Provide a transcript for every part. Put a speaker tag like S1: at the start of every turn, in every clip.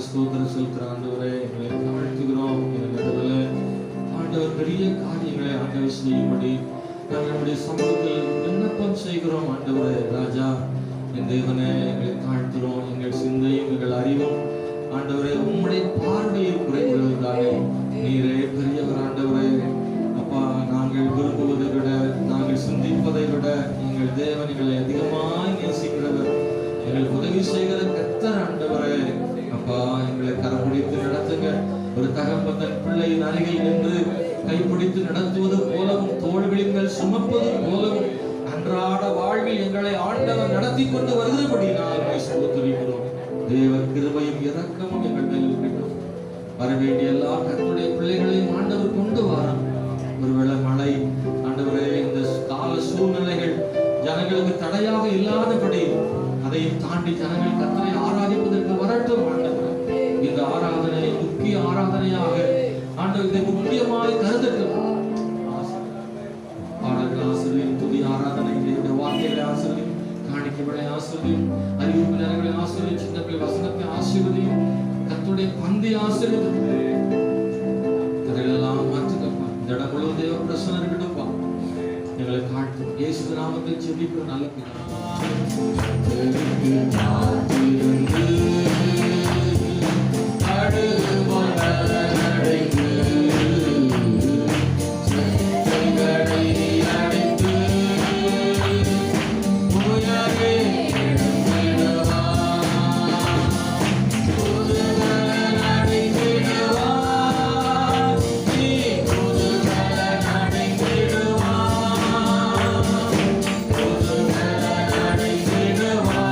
S1: ஸ்தோத்திரம் செலுத்துற ஆண்டவரே, எங்களை தாழ்த்துகிறோம். எங்கள் நடுவில் ஆண்டவர் பெரிய காரியங்களை ஆண்டவர் செய்யும்படி நாங்கள் நம்முடைய சமூகத்தில் விண்ணப்பம் செய்கிறோம். ஆண்டவரே ராஜா, என் தேவனே, எங்களை தாழ்த்துகிறோம். எங்கள் சிந்தையும் எங்கள் அறிவும் ஆண்டவரே உம்முடைய பார்வையில் குறைகிறதுதானே. நீரே பெரியவர் ஆண்டவரே. அப்பா, நாங்கள் விரும்புவதை விட, நாங்கள் சிந்திப்பதை விட எங்கள் தேவன் எங்களை அதிகமாய் நேசிக்கிறவர், எங்களுக்கு உதவி செய்கிற கர்த்தர் ஆண்டவரே. அப்பா, எங்களை கரப்பிடித்து நடத்துங்க. ஒரு தகப்பன் தன் பிள்ளையின் அருகில் நின்று கைப்பிடித்து நடத்துவது போலவும், தோள்களின் மேல் சுமப்பது போலவும் அன்றாட வாழ்வில் எங்களை ஆண்டவர் நடத்தி கொண்டு வருகிறபடி நாங்கள் ஸ்தோத்திரிக்கிறோம். தேவ கிருபையும் இரக்கமும் எங்கள் மேல் இருக்கட்டும். வரவேண்டிய எல்லா கர்த்தருடைய பிள்ளைகளையும் ஆண்டவர் கொண்டு வரும். ஒருவேளை மழை ஆண்டவரே, இந்த கால சூழ்நிலைகள் ஜனங்களுக்கு தடையாக இல்லாதபடி அதையும் தாண்டி ஜனங்கள் கர்த்தரை ஆராதிப்பதற்கு வரட்டும். ஆண்டவர், இந்த ஆராதனை முக்கிய ஆராதனையாக ஆண்டவர் இதை முக்கியமாய் கருதட்டும். பாடல்கள் ஆசிரியம், துதி ஆராதனை, வார்த்தைகளை ஆசிரியம், காணிக்கைகளை ஆசிரியம், அறிவு நேரங்களை ஆசிரியம், சின்ன பிள்ளை வசனத்தை ஆசீர்வதியும், கர்த்தருடைய பந்தி ஆசீர்வதியும். கதைகளெல்லாம் மாற்றுக்கப்பா. இந்த இடம் முழு தேவ பிரசன்னம் இருக்கட்டும்ப்பா. எங்களை காட்டும் இயேசு நாமத்தில் ஜெபிக்கிற நல்ல
S2: Wow.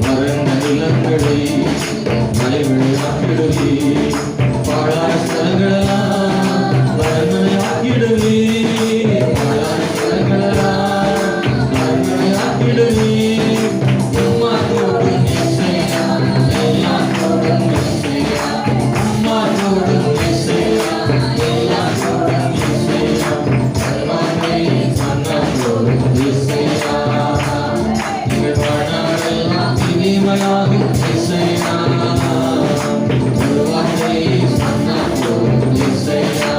S1: வறண்ட நிலங்களை மலைவிளையாக்கிடுவே, பாழான ஸ்தலங்களெல்லாம் வறண்மையாக்கிடுவே, பாழான ஸ்தலங்களெல்லாம் வறண்மையாக்கிடுவே. உம்மா தோடும் இசையா, எல்லாம் தோடும் இசையா, உம்மா தோடும் இசையா, எல்லாம் தோடும் இசையா, சர்வாமே மன்னா தோடும் இசையா, எங்கள் வாழ்நாளெல்லாம் இனிமையாகும் இசையா, ஒரு வார்த்தை மன்னா தோடும் இசையா,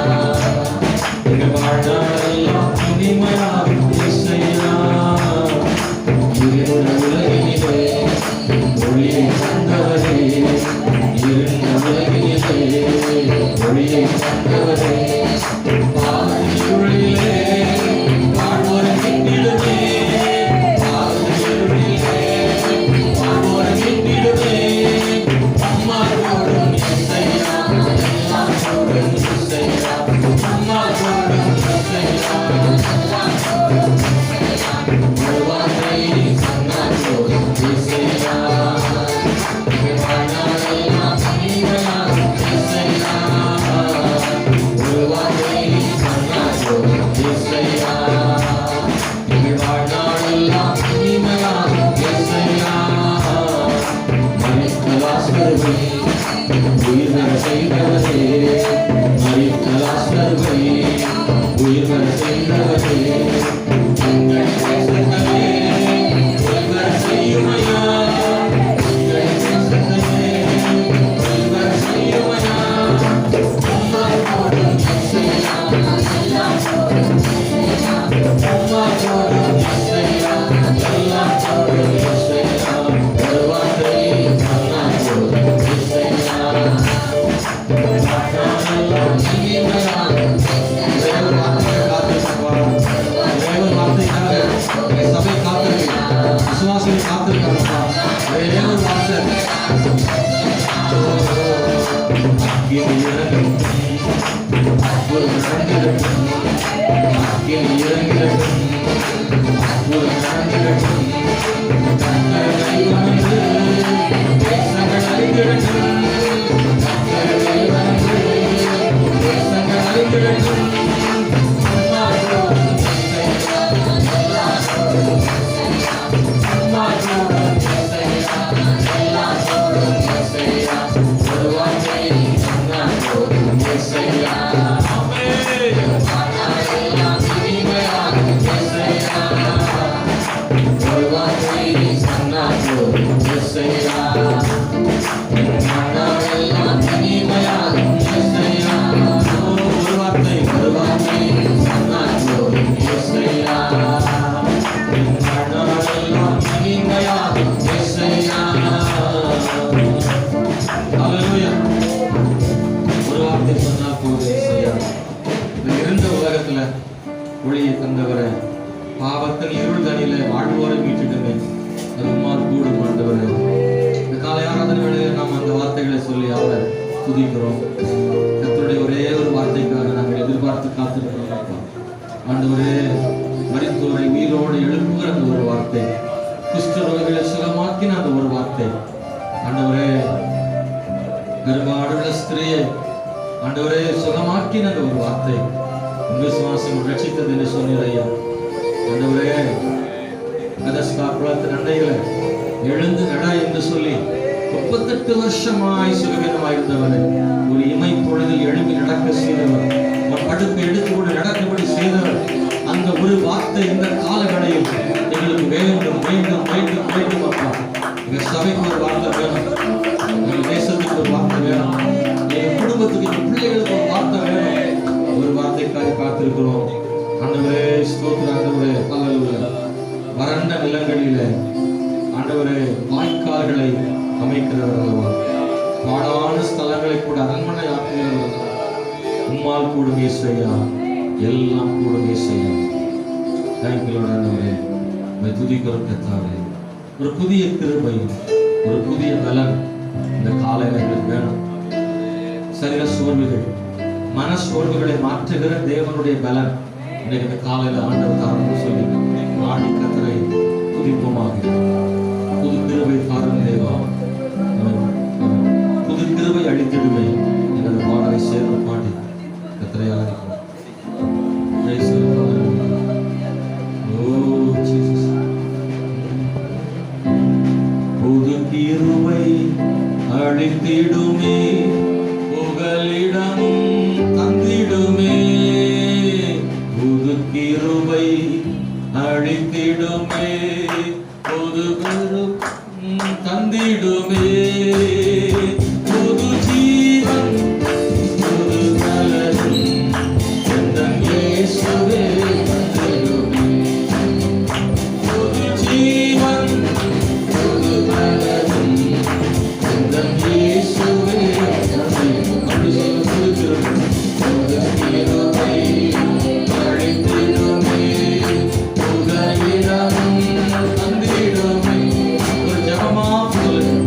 S1: எங்கள் வாழ்நாளெல்லாம் இனிமையாகும் இசையா. இருந்த உலகினிலே ஒளியை தந்தவரே, இருந்த உலகினிலே ஒளியை தந்தவரே, பாவத்திலே வாழ்வோரை மீட்டிடுவே, பாவத்திலே வாழ்வோரை மீட்டிடுவே. அம்மா தோடும் இசையா, எல்லாம் தோடும் இசையா, அம்மா தோடும் இசையா, எல்லாம் தோடும் இசையா, ஒரு வார்த்தை மன்னா தோடும் இசையா, எங்கள் வாழ்நாளெல்லாம் இனிமையாகும் இசையா, ஒரு வார்த்தை மன்னா தோடும் இசையா, எங்கள் வாழ்நாளெல்லாம் இனிமையாகும் இசையா. மரித்த லாசருவை உயிர் வர செய்தவரே, மரித்த லாசருவை உயிர் வர செய்தவரே, எங்கள் தேசங்களே உயிர் வர செய்யுமையா, எங்கள் தேசங்களே உயிர் வர செய்யுமையா. அம்மா தோடும் இசையா, எல்லாம் தோடும் இசையா, அம்மா தோடும் இசையா, எல்லாம் தோடும் இசையா, ஒரு வார்த்தை மன்னா தோடும் இசையா, வாழ்நாளெல்லாம் இனிமையாகும் ஒரே ஒரு வார்த்தையை காத்திருப்பா, ஒரே ஒரு வார்த்தைக்காக எங்கள் சபை காத்திருக்கு, விசுவாசிகள் காத்திருக்காங்கப்பா, ஒரே ஒரு வார்த்தை. அக்கினி இறங்கட்டும், அற்புதம் நடந்திடட்டும், அக்கினி இறங்கிடட்டும், அற்புதம் நடந்திடட்டும், கர்த்தர் கைவந்து தேசங்கள் அறிந்திடட்டும், கர்த்தர் கைவந்து தேசங்கள் அறிந்திடட்டும். அம்மா தோடும் இசையா, எல்லாம் தோடும் இசையா, அம்மா தோடும் இசையா, எல்லாம் தோடும் இசையா, ஒரு வார்த்தை மன்னா தோடும் இசையா. ஆமென். வாழ்நாளெல்லாம் இனிமையாகும் இசையா, ஒரு வார்த்தை மன்னா தோடும் இசையா, எங்கள் வாழ்நாளெல்லாம் இனிமையாகும் இசையா, ஒரு வார்த்தை மன்னா தோடும் இசையா, எங்கள் வாழ்நாளெல்லாம் இனிமையாகும் இசையா. ஹல்லேலூயா. ஒரு வார்த்தை சொன்னா போதும் இசையா. இந்த இருந்த உலகத்துல ஒளியை தந்தவரை, பாவத்தின் இருள் தனியில வாழ்வோரை மீட்டுடுங்க, அது உம்மால் கூடும் ஆண்டவரே. இந்த காலை ஆராதனை வேளையில நாம் அந்த வார்த்தைகளை சொல்லி அவரை துதிக்கிறோம். கர்த்தருடைய ஒரே ஒரு வார்த்தைக்காக நாங்கள் எதிர்பார்த்து காத்திருக்கிறோம் அப்பா. ஆண்டவரே, மரித்தோரை உயிரோடு எழுப்புகிற அந்த ஒரு வார்த்தை, குஷ்டரோகிகளை சுகமாக்கின அந்த ஒரு வார்த்தை, ஆண்டவரே கர்ப்பாடுள்ள ஸ்திரியை ஆண்டவரே சுகமாக்கின அந்த ஒரு வார்த்தை, உன் விசுவாசம் ரட்சித்தது என்று சொன்னீர் ஐயா. ஆண்டவரே, கதஸ்கா குளத்தின் அண்டையில எழுந்து நட என்று சொல்லி 38 வருஷமாய் சுகவீனமாயிருந்தவனை ஒரு இமை பொழுதில் எழுப்பி நடக்க செய்தவர், உன் படுப்பை எடுத்துக்கொண்டு நடக்கும்படி செய்தவர், அந்த ஒரு வார்த்தை இந்த காலகடையில் எங்களுக்கு வேண்டும் வேண்டும் வேண்டும் வேண்டும் அப்பா. எங்க சபைக்கு ஒரு வார்த்தை வேணும், எங்க தேசத்துக்கு ஒரு வார்த்தை வேணும், எங்க குடும்பத்துக்கு எங்க பிள்ளைகளுக்கு ஒரு வார்த்தை வேணும். ஒரு வார்த்தைக்காக காத்திருக்கிறோம் ஆண்டவரே. ஸ்தோத்திரம் ஆண்டவரே. ஹல்லேலூயா. வறண்ட நிலங்களிலே ஆண்டவரே வாய்க்கால்களை அமைக்கிறவர் அல்லவா, பாடான ஸ்தலங்களை கூட அரண்மனை ஆக்குகிறவர், உம்மால் கூடும் இசையா, எல்லாம் கூடும் இசையா. தேங்க்யூ ஆண்டவரே. துதிக்கிறோம் கர்த்தாவே. ஒரு புதிய கிருபை, ஒரு புதிய பலன் இந்த காலையில எங்களுக்கு வேணும். சரீர சோர்வுகள், மன சோர்வுகளை மாற்றுகிற தேவனுடைய பலன் இன்னைக்கு இந்த காலையில ஆண்டவர் தாரன்னு சொல்லி ஆடி கர்த்தரை துதிப்போமாக. அழித்திடுமே, புகலிடமும் தந்திடுமே, புது கிருபை அழித்திடுமே, புது கரும் தந்திடுமே, புது ஜீவன் புது பலனும் எந்தன் இயேசுவே தந்திடுமே, புது ஜீவன் புது பலனும் எந்தன் இயேசுவே தந்திடுமே. அப்படி சொல்ல புது கிருபை அழித்திடுமே, புகலிடமும் தந்திடுமே. ஒரு ஜெபமா சொல்லுங்க.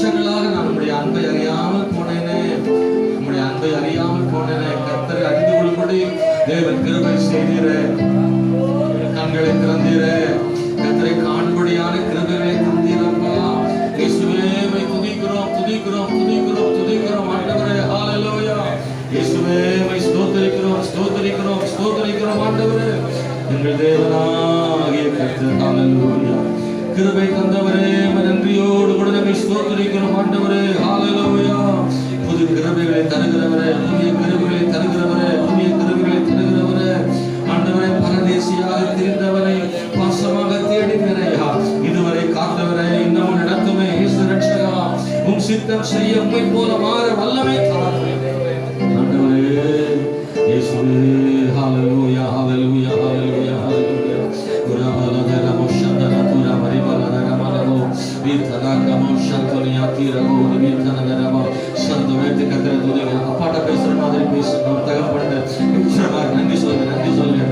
S1: வருஷங்களாக நான் உங்களுடைய அன்பை அறியாமல் போனேனே, உங்களுடைய அன்பை அறியாமல் போனேனே. கர்த்தரை அறிந்து கொள்ளும்படி தேவன் கிருபை செய்தீரே, கண்களை திறந்தீரே, கர்த்தரை காண்படியான கிருபைகளை தந்தீரப்பா. இயேசுவே மை துதிக்கிறோம் துதிக்கிறோம் துதிக்கிறோம் துதிக்கிறோம் ஆண்டவரே. ஹல்லேலூயா. இயேசுவே மை ஸ்தோத்திரிக்கிறோம் ஸ்தோத்திரிக்கிறோம் ஸ்தோத்திரிக்கிறோம் ஆண்டவரே. எங்கள் தேவனாகிய கர்த்தர். ஹல்லேலூயா. கிருபை தந்தவரே நன்றியோடு கூட நம்மை ஸ்தோத்திரிக்கிறோம் ஆண்டவரே. ஹல்லேலூயா. புது கிருபைகளை தருகிறவரே, புதிய கிருபைகளை தருகிறவரே, புதிய கிருபைகளை தருகிறவரே ஆண்டவரே. பரதேசியாக திரிந்தவரை பாசமாக தேடினரையா, இதுவரை காத்தவரை இன்னமும் நடத்துமே. இயேசு ரட்சகா, உம் சித்தம் செய்ய உம்மை போல மாற வல்லமை ஆண்டவரே. இயேசுவே. ஹல்லேலூயா ஹல்லேலூயா ஹல்லேலூயா ஹல்லேலூயா. உரபலதர மோஷந்தர துர மரிபலதர மலமோ வீதனக மோஷந்தனியா தீரமோ வீதனதரமா சந்தவேத்து கதற துதிங்க. அப்பாட்ட பேசுற மாதிரி பேசுங்க. தகப்படுங்க. நிச்சயமா நன்றி சொல்லுங்க, நன்றி சொல்லுங்க.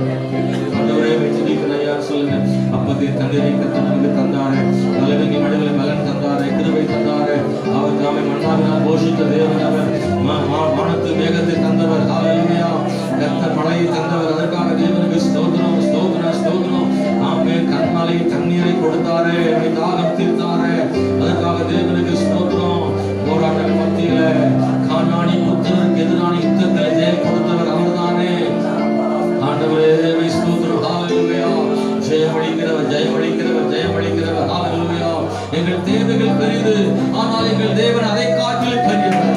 S1: ஆண்டவரே துதிக்கலையா சொல்லுங்க. அப்பத்தை தண்ணீரை கர்த்தர் நமக்கு தந்தாரே, தலைவங்கி மடிகளை பலன் தந்தாரே, கிருபை தந்தாரே. அவர் தாமே மன்னாவினால் போஷித்த தேவன் அவர். வானத்து மேகத்தை தந்தவர். ஹல்லேலூயா. கர்த்தர் மழையை தந்தவர். அதற்காக தேவனுக்கு ஸ்தோத்திரம் ஸ்தோத்திரம் ஸ்தோத்திரம். ஆமென். கண்மலை தண்ணீரை கொடுத்தாரே, தாகம் தீர்த்தாரே, அதற்காக தேவனுக்கு ஸ்தோத்திரம். போராட்டங்கள் மத்தியில கானானி புத்திரருக்கு எதிரான யுத்தத்தில் ஜெயம் கொடுத்தவர் அவர்தானே. ஆண்டவரே ஸ்தோத்திரம். ஹல்லேலூயா. ஜெயமளிக்கிறவர் ஜெயமளிக்கிறவர் ஜெயமளிக்கிறவர். ஹல்லேலூயா. எங்கள் தேவைகள் பெரிது, ஆனால் எங்கள் தேவன் அதை காட்டிலும் பெரியவர்.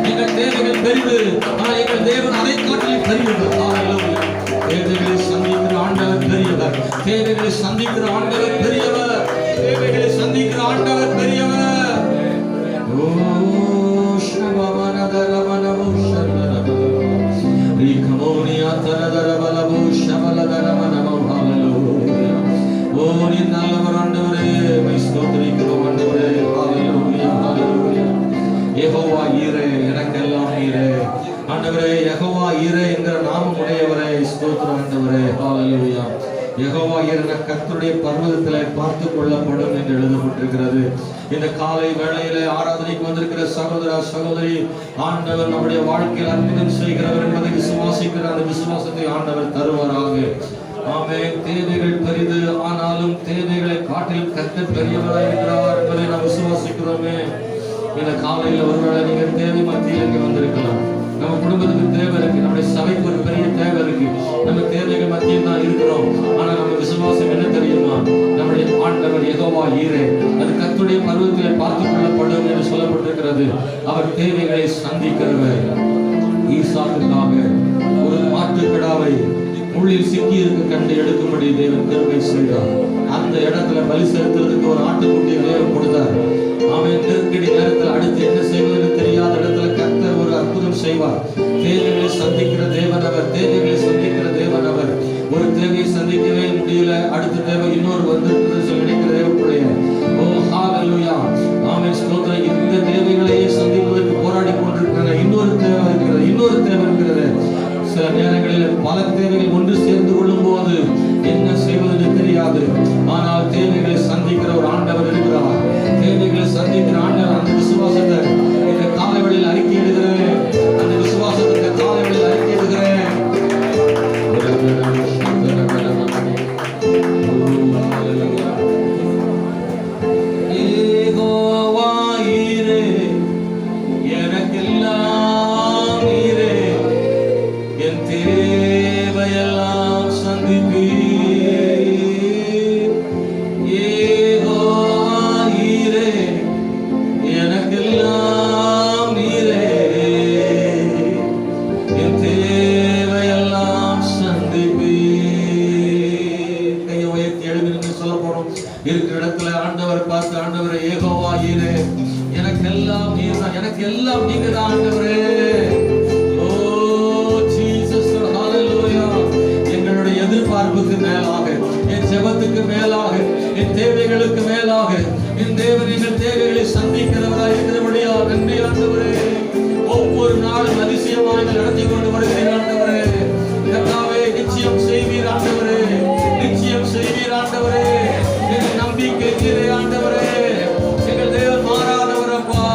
S1: எங்கள் தேவைகள் பெரிது, ஆனால் எங்கள் தேவன் அதை காட்டிலும் பெரியவர். ஹல்லேலூயா. தேவைகளை சந்திக்கிற ஆண்டவர் பெரியவர். தேவைகளை சந்திக்கிற ஆண்டவர் பெரியவர். தேவைகளை சந்திக்கிற ஆண்டவர் பெரியவர். ஓ ஷபமனதரமனமு ஷர்மனமு ரீகமோனியா தரதரபலமு ஷபலதரமனமு. ஹல்லேலூயா. ஓ நீ நல்லவர் ஆண்டவரே, மை ஸ்தோத்திரிக்கிறோம் ஆண்டவரே. ஹல்லேலூயா ஹல்லேலூயா. யெகோவா ஈரே, எனக்கெல்லாம் ஈரே ஆண்டவரே. யெகோவா ஈரே என்கிற நாமம் உடையவரே, ஸ்தோத்திரம் ஆண்டவரே. ஹல்லேலூயா. யெகோவா ஈரே கர்த்தருடைய பர்வதத்திலே பார்த்துக் கொள்ளப்படும் என்று எழுதப்பட்டிருக்கிறது. இந்த காலை வேளையிலே ஆராதனைக்கு வந்திருக்கிற சகோதர சகோதரி, ஆண்டவர் நம்முடைய வாழ்க்கையில் அற்புதம் செய்கிறவர் என்பதை விசுவாசிக்கிற அந்த விசுவாசத்தை ஆண்டவர் தருவாராக. ஆமென். தேவைகள் பெரிது, ஆனாலும் தேவைகளை காட்டில் கர்த்தர் பெரியவராய் இருக்கிறார் என்பதை நாம் விசுவாசிக்கிறோமே. இந்த காலையில் ஒருவேளை நீங்கள் தேவை மத்தியில் இங்கே வந்திருக்கலாம். நம்ம குடும்பத்துக்கு தேவை இருக்கு, நம்முடைய சபைக்கு ஒரு பெரிய தேவை இருக்கு, நம்ம தேவைகள் மத்தியில் தான் இருக்கிறோம். ஆனா நம்ம விசுவாசம் என்ன தெரியுமா? நம்முடைய ஆண்டவர் யெகோவா ஈரே, அது கர்த்தருடைய பர்வதத்திலே பார்த்துக் கொள்ளப்படும் என்று சொல்லப்பட்டிருக்கிறது. அவர் தேவைகளை சந்திக்கிறவர். ஈசாக்குக்காக ஒரு மாட்டுக்கிடாவை முள்ளில் சிக்கி இருக்க கண்டு எடுக்கும்படி தேவன் கிருபை செய்தார். அந்த இடத்துல பலி செலுத்துறதுக்கு ஒரு ஆட்டுக்குட்டியை தேவன் கொடுத்தார். அவன் நெருக்கடி நேரத்தில் அடுத்து என்ன செய்வதற்கு தெரியாத இடத்துல கர்த்தர் ஒரு அற்புதம் செய்வார். தேவைகளை சந்திக்கிற தேவன் அவர். தேவைகளை சந்திக்கிற தேவன் அவர். ஒரு தேவையை சந்திக்கவே முடியல, அடுத்த தேவை இன்னொரு வந்திருக்கிறது சொல்லி நினைக்கிற தேவனுடைய ஓ ஹல்லேலூயா. ஆமென். ஸ்தோத்திரம். இந்த தேவைகளையே சந்திப்பதற்கு போராடி கொண்டிருக்கிற இன்னொரு தேவை இருக்கிறது, இன்னொரு தேவை இருக்கிறது. சில நேரங்களில் பல தேவைகள் ஒன்று சேர்ந்து கொள்ளும் போது என்ன செய்வது தெரியாது. ஆனால் தேவைகளை சந்திக்கிற ஒரு ஆண்டவர் இருக்கிறார். தேவைகளை சந்திக்கிற ஆண்டவர். அந்த விசுவாசத்தை இந்த காலைவெளியில் அறிக்கை எடுக்கிறேன். அந்த விசுவாசத்தை இந்த காலைவெளியில் அறிக்கை எடுக்கிறேன். யெகோவா ஈரே, எனக்கெல்லாம் ஈரே, என் தேவையெல்லாம் சந்திப்பீர். யெகோவா ஈரே, எனக்கெல்லாம் ஈரே, என் தேவையெல்லாம் சந்திப்பீர். கையை உயர்த்தி எழுதி சொல்ல போறோம். இருக்கிற இடத்துல ஆண்டவர் பார்த்து, ஆண்டவரே யெகோவா ஈரே, எனக்கெல்லாம் நீர் தான், எனக்கு எல்லாம் நீங்க தான் ஆண்டவரே. எதிர்பார்ப்புக்கு மேலாக, என் ஜெபத்துக்கு மேலாக, என் தேவைகளுக்கு மேலாக என் தேவன் எங்கள் தேவைகளை சந்திக்கிறவராய் இருக்கிறபடியா நன்றி ஆண்டவரே. ஒவ்வொரு நாளும் அதிசயமாக நடத்தி கொண்டு வருகிறேன் ஆண்டவரே. கர்த்தாவே நிச்சயம் செய்வீர் ஆண்டவரே, நிச்சயம் செய்வீர் ஆண்டவரே. என் நம்பிக்கை நீரே ஆண்டவரே. எங்கள் தேவன் மாறாதவர் அப்பா.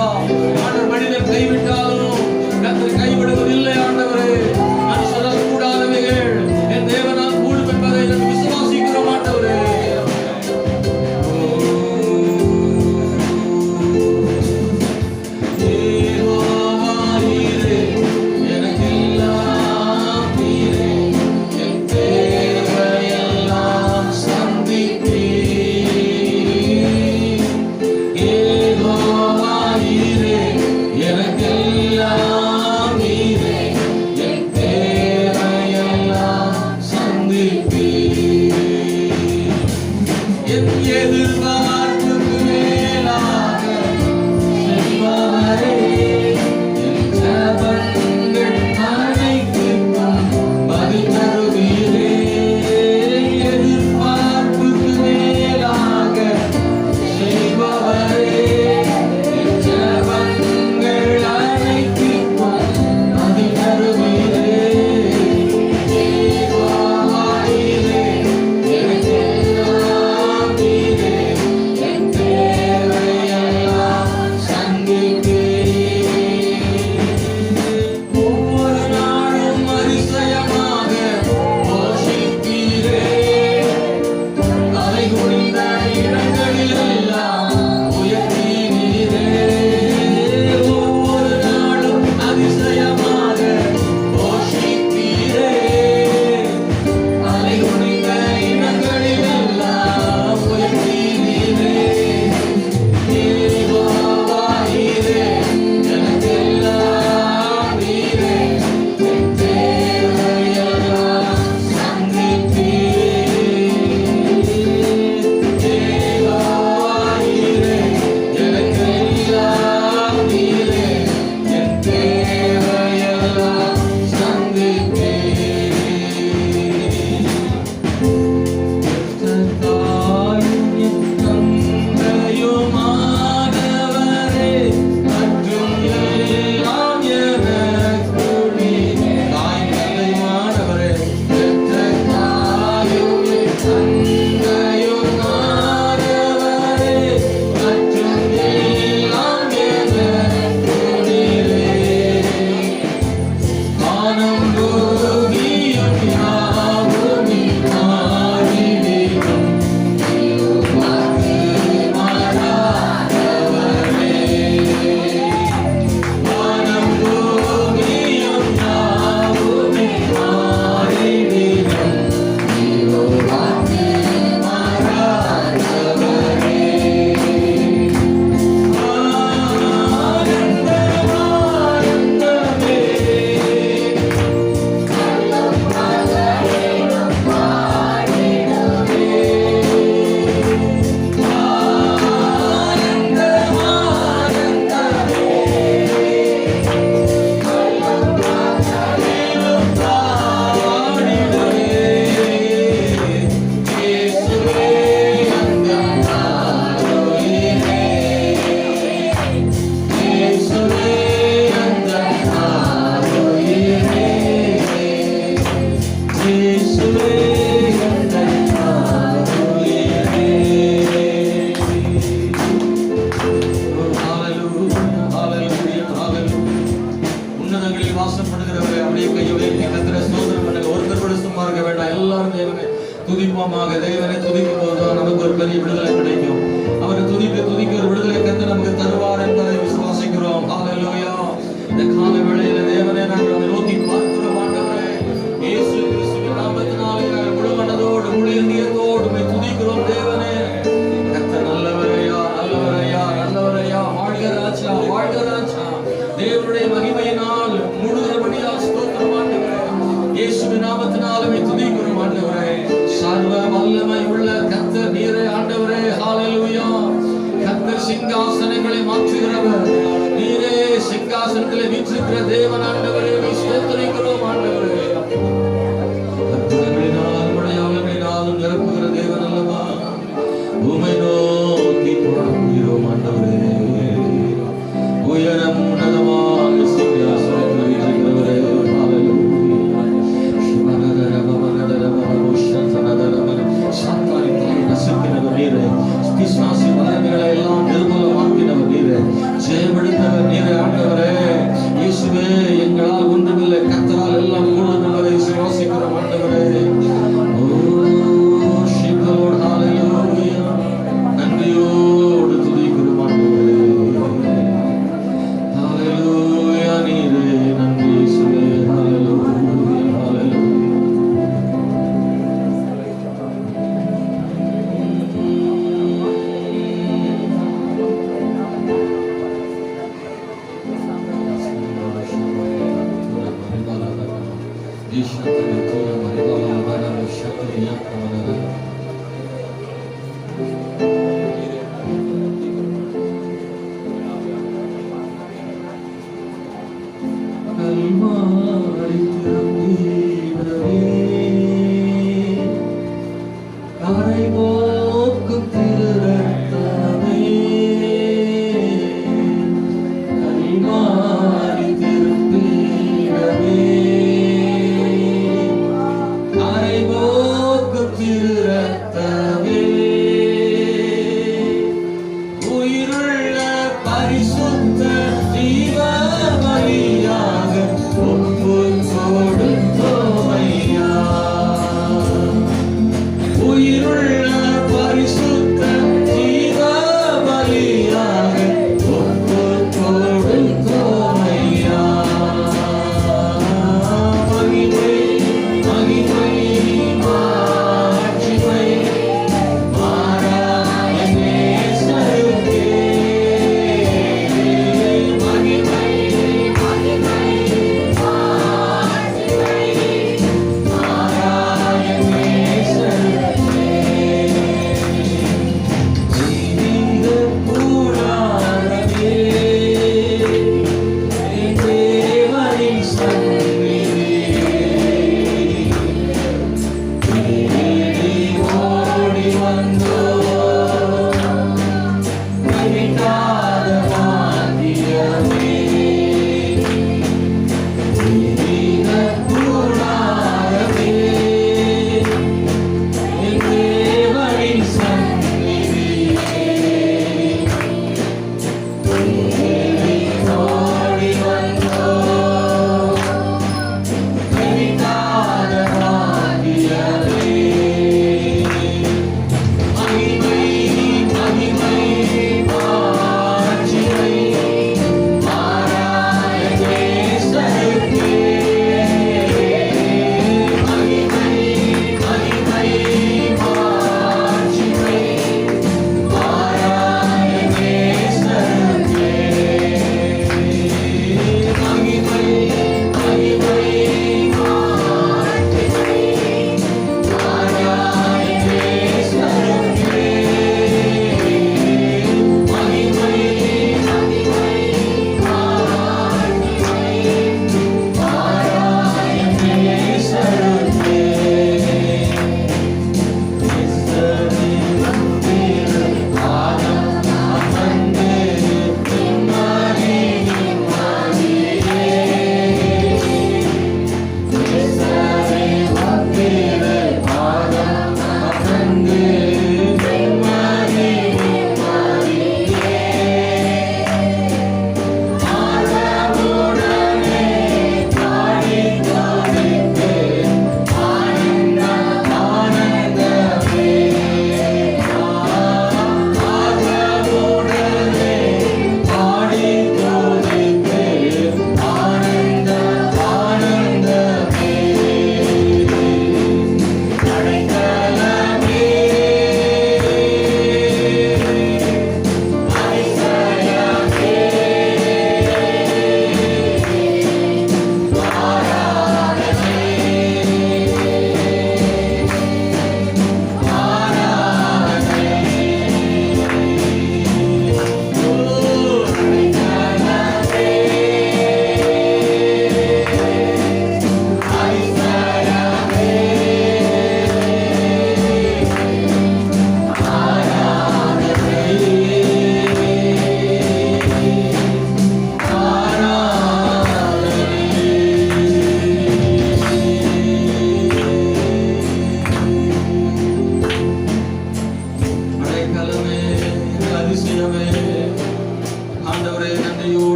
S1: என் எதிர்பார்ப்புக்கு மேலாக செய்பவரே, என் ஜெபங்கள் அனைத்துக்கும் பதில் தருவீரே. எதிர்பார்ப்புக்கு மேலாக செய்பவரே, என் ஜெபங்கள் அனைத்துக்கும் பதில் தருவீரே. துதிப்போமாக. தேவனை துதிக்கும் போதுதான் நமக்கு ஒரு பெரிய விடுதலை கிடைக்கும். அவரை துதிக்க ஒரு விடுதலை கண்டு நமக்கு தருவார் என்பதை விசுவாசிக்கிறோம். ஹல்லேலூயா. இந்த கால வேளையில தேவனை நாங்கள் நோக்கி பார்க்கிறோம். ஆண்டவரே, இயேசு கிறிஸ்துவின் நாமத்தினாலே நாங்கள் முழு மனதோடு முழு இதயத்தோடு உம்மை துதிக்கிறோம். தேவனே, கர்த்தர் நல்லவரையா, நல்லவரையா, நல்லவரையா. வாழ்க ராஜா, வாழ்க ராஜா. தேவனுடைய மகிமையினால் முழுகிறபடியா ஸ்தோத்திரம் ஆண்டவரே. இயேசுவின் நாமத்தினாலே உம்மை துதிக்கிறோம் ஆண்டவரே. சர்வ வல்லமை உள்ள கர்த்தர் நீரே ஆண்டவரே. ஹல்லேலூயா. கர்த்தர் சிங்காசனங்களை மாற்றுகிறவர் நீரே. சிங்காசனத்திலே வீற்றிருக்கிற தேவன் ஆண்டவரே, ஸ்தோத்திரிக்கிறோம் ஆண்டவரே. கர்த்தரினாலும் அடையாளங்களினாலும் நிரப்புகிற தேவன் அல்லவா. உம்மை நோக்கி புறப்படுகிறோம் ஆண்டவரே. உயரம் உன்னதமான சிங்காசனத்திலே வீற்றிருக்கிறவரே. பிசாசு வல்லமைகளை எல்லாம் நிர்மூலமாக்கினவர் நீரே. ஜெயமெடுத்தவர் நீரே ஆண்டவரே. இயேசுவே, எங்களால் ஒன்றுமில்லை, கர்த்தரால் எல்லாம் கூடும் என்பதை விசுவாசிக்கிறோம் ஆண்டவரே. நன்றியோடு துதிக்கிறோம் ஆண்டவரே. ஹல்லேலூயா. நீரே நன்றி இயேசுவே. ஹல்லேலூயா, ஹல்லேலூயா.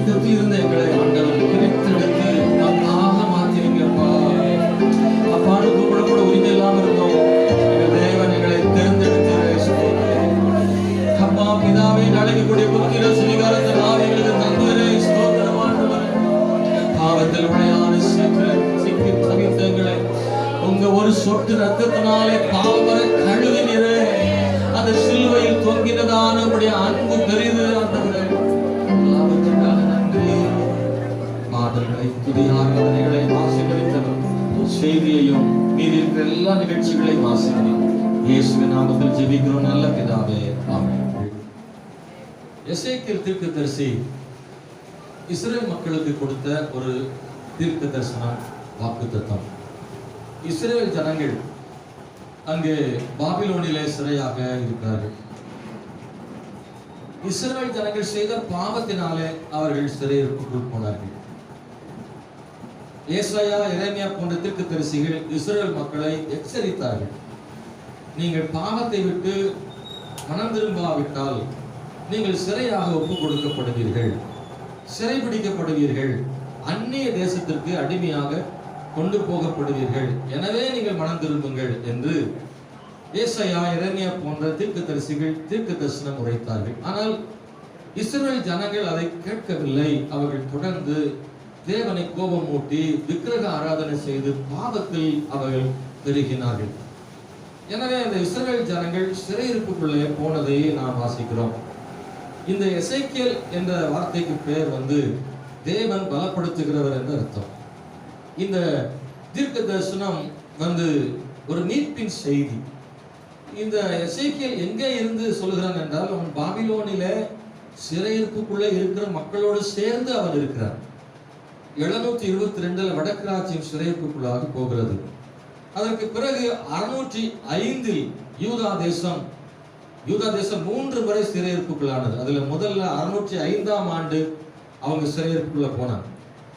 S1: எகிப்தில் இருந்த எங்களை ஆண்டவர் பிரித்தெடுத்து நமக்காக மாத்தினீங்கப்பா. அப்பான்னு கூப்பிட கூட உரிமை இல்லாம இருந்தோம். எங்கள் தேவன் எங்களை தேர்ந்தெடுத்து அப்பா பிதாவை அழைக்கக்கூடிய புத்திர சுவீகாரத்தின் ஆவிகளுக்கு தந்தரே ஸ்தோத்திரம் ஆண்டவரே. பாவத்தில் விளையாட சிக்கி தவித்தங்களை உங்க ஒரு சொட்டு ரத்தத்தினாலே பாவரை கழுவினரே. அந்த சிலுவையில் தொங்கினதான உடைய அன்பு பெரிது ஆண்டவரே. எல்லாவற்றுக்காக நன்றி. பாடல்களை புதிய ஆராதனைகளை ஆசீர்வதித்தவர் செய்தியையும் மீதி இருக்கிற எல்லா நிகழ்ச்சிகளையும் ஆசீர்வதி இயேசுவின் நாமத்தில் ஜெபிக்கிறோம் நல்ல பிதாவே, ஆமென். எசேக்கியேல் தீர்க்கதரிசி இஸ்ரேல் மக்களுக்கு கொடுத்த ஒரு தீர்க்க தரிசனம் வாக்குத்தத்தம். இஸ்ரேல் ஜனங்கள் அங்கே பாபிலோனிலே சிறையாக இருக்கிறார்கள். இஸ்ரேல் ஜனங்கள் செய்த பாவத்தினாலே அவர்கள் சிறையிருப்புக்குள் போனார்கள். ஏசாயா, எரேமியா போன்ற தீர்க்கதரிசிகள் இஸ்ரேல் மக்களை எச்சரித்தார்கள். நீங்கள் பாவத்தை விட்டு மனம் திரும்பாவிட்டால் நீங்கள் சிறையாக ஒப்புக் கொடுக்கப்படுவீர்கள், சிறைபிடிக்கப்படுவீர்கள், அந்நிய தேசத்திற்கு அடிமையாக கொண்டு போகப்படுவீர்கள். எனவே நீங்கள் மனம் திரும்புங்கள் என்று ஏசாயா, எரேமியா போன்ற தீர்க்கதரிசிகள் தீர்க்க தரிசனம் உரைத்தார்கள். ஆனால் இஸ்ரேல் ஜனங்கள் அதை கேட்கவில்லை. அவர்கள் தொடர்ந்து தேவனை கோபம் மூட்டி விக்கிரக ஆராதனை செய்து பாவத்தில் அவர்கள் பெருகினார்கள். எனவே இந்த இஸ்ரேல் ஜனங்கள் சிறையிருப்புக்குள்ளே போனதை நாம் வாசிக்கிறோம். இந்த எசேக்கியேல் என்ற வார்த்தைக்கு பெயர் தேவன் பலப்படுத்துகிறவர் என்று அர்த்தம். இந்த தீர்க்க தரிசனம் ஒரு மீட்பின் செய்தி. இந்த எசேக்கியேல் எங்கே இருந்து சொல்கிறான் என்றால், அவன் பாபிலோனிலே சிறையிருப்புக்குள்ளே இருக்கிற மக்களோடு சேர்ந்து அவன் இருக்கிறான். 722 வடக்கு ராஜ்யம் சிறையிருப்புக்குள்ளாக போகிறது. அதற்கு பிறகு 605 யூதா தேசம் 3 முறை சிறையிருப்புக்குள்ளானது. அதுல முதல்ல 605ஆம் ஆண்டு அவங்க சிறையிருப்புக்குள்ள போனாங்க.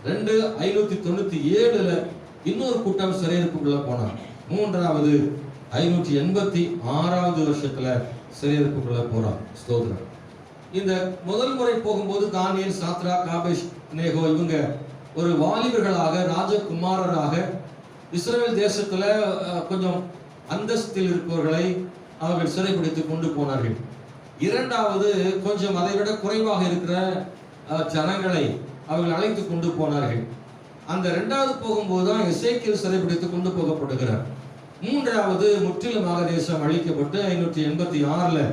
S1: 597 இன்னொரு கூட்டம் சிறையிருப்புக்குள்ள போனாங்க. மூன்றாவது 586வது வருஷத்துல சிறையிருப்புக்குள்ள போறாங்க. ஸ்தோத்திரம். இந்த முதல் முறை போகும்போது தானியேல், சாத்ராக், காபேஷ் நேகோ இவங்க ஒரு வாலிபர்களாக ராஜகுமாரராக இஸ்ரேல் தேசத்துல கொஞ்சம் அந்தஸ்தில் இருப்பவர்களை அவர்கள் சிறைப்பிடித்து கொண்டு போனார்கள். இரண்டாவது கொஞ்சம் அதை விட குறைவாக இருக்கிற ஜனங்களை அவர்கள் அழைத்து கொண்டு போனார்கள். அந்த இரண்டாவது போகும்போது தான் எசேக்கியேல் சிறைப்பிடித்து கொண்டு போகப்படுகிறார். மூன்றாவது முற்றிலுமாக தேசம் அழிக்கப்பட்டு 586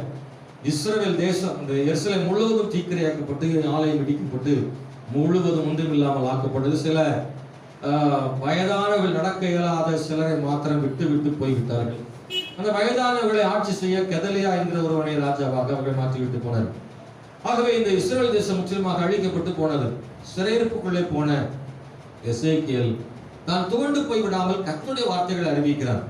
S1: இஸ்ரவேல் தேசம் இந்த எருசலேம் முழுவதும் தீக்கிரையாக்கப்பட்டு ஆலயம் இடிக்கப்பட்டு முழுவதும் ஒன்றுமில்லாமல் ஆக்கப்பட்டது. சில வயதானவர்கள் நடக்க இயலாத சிலரை மாத்திரம் விட்டு போய்விட்டார்கள். அந்த வயதானவர்களை ஆட்சி செய்ய கெதலியா என்கிற ஒருவனை ராஜாவாக அவர்கள் மாற்றிவிட்டு போனார். ஆகவே இந்த இஸ்ரேல் தேசம் முற்றிலுமாக அழிக்கப்பட்டு போனது. சிறையிருப்புக்குள்ளே போன எசேக்கியேல் தான் துவண்டு போய்விடாமல் கர்த்தருடைய வார்த்தைகளை அறிவிக்கிறார்.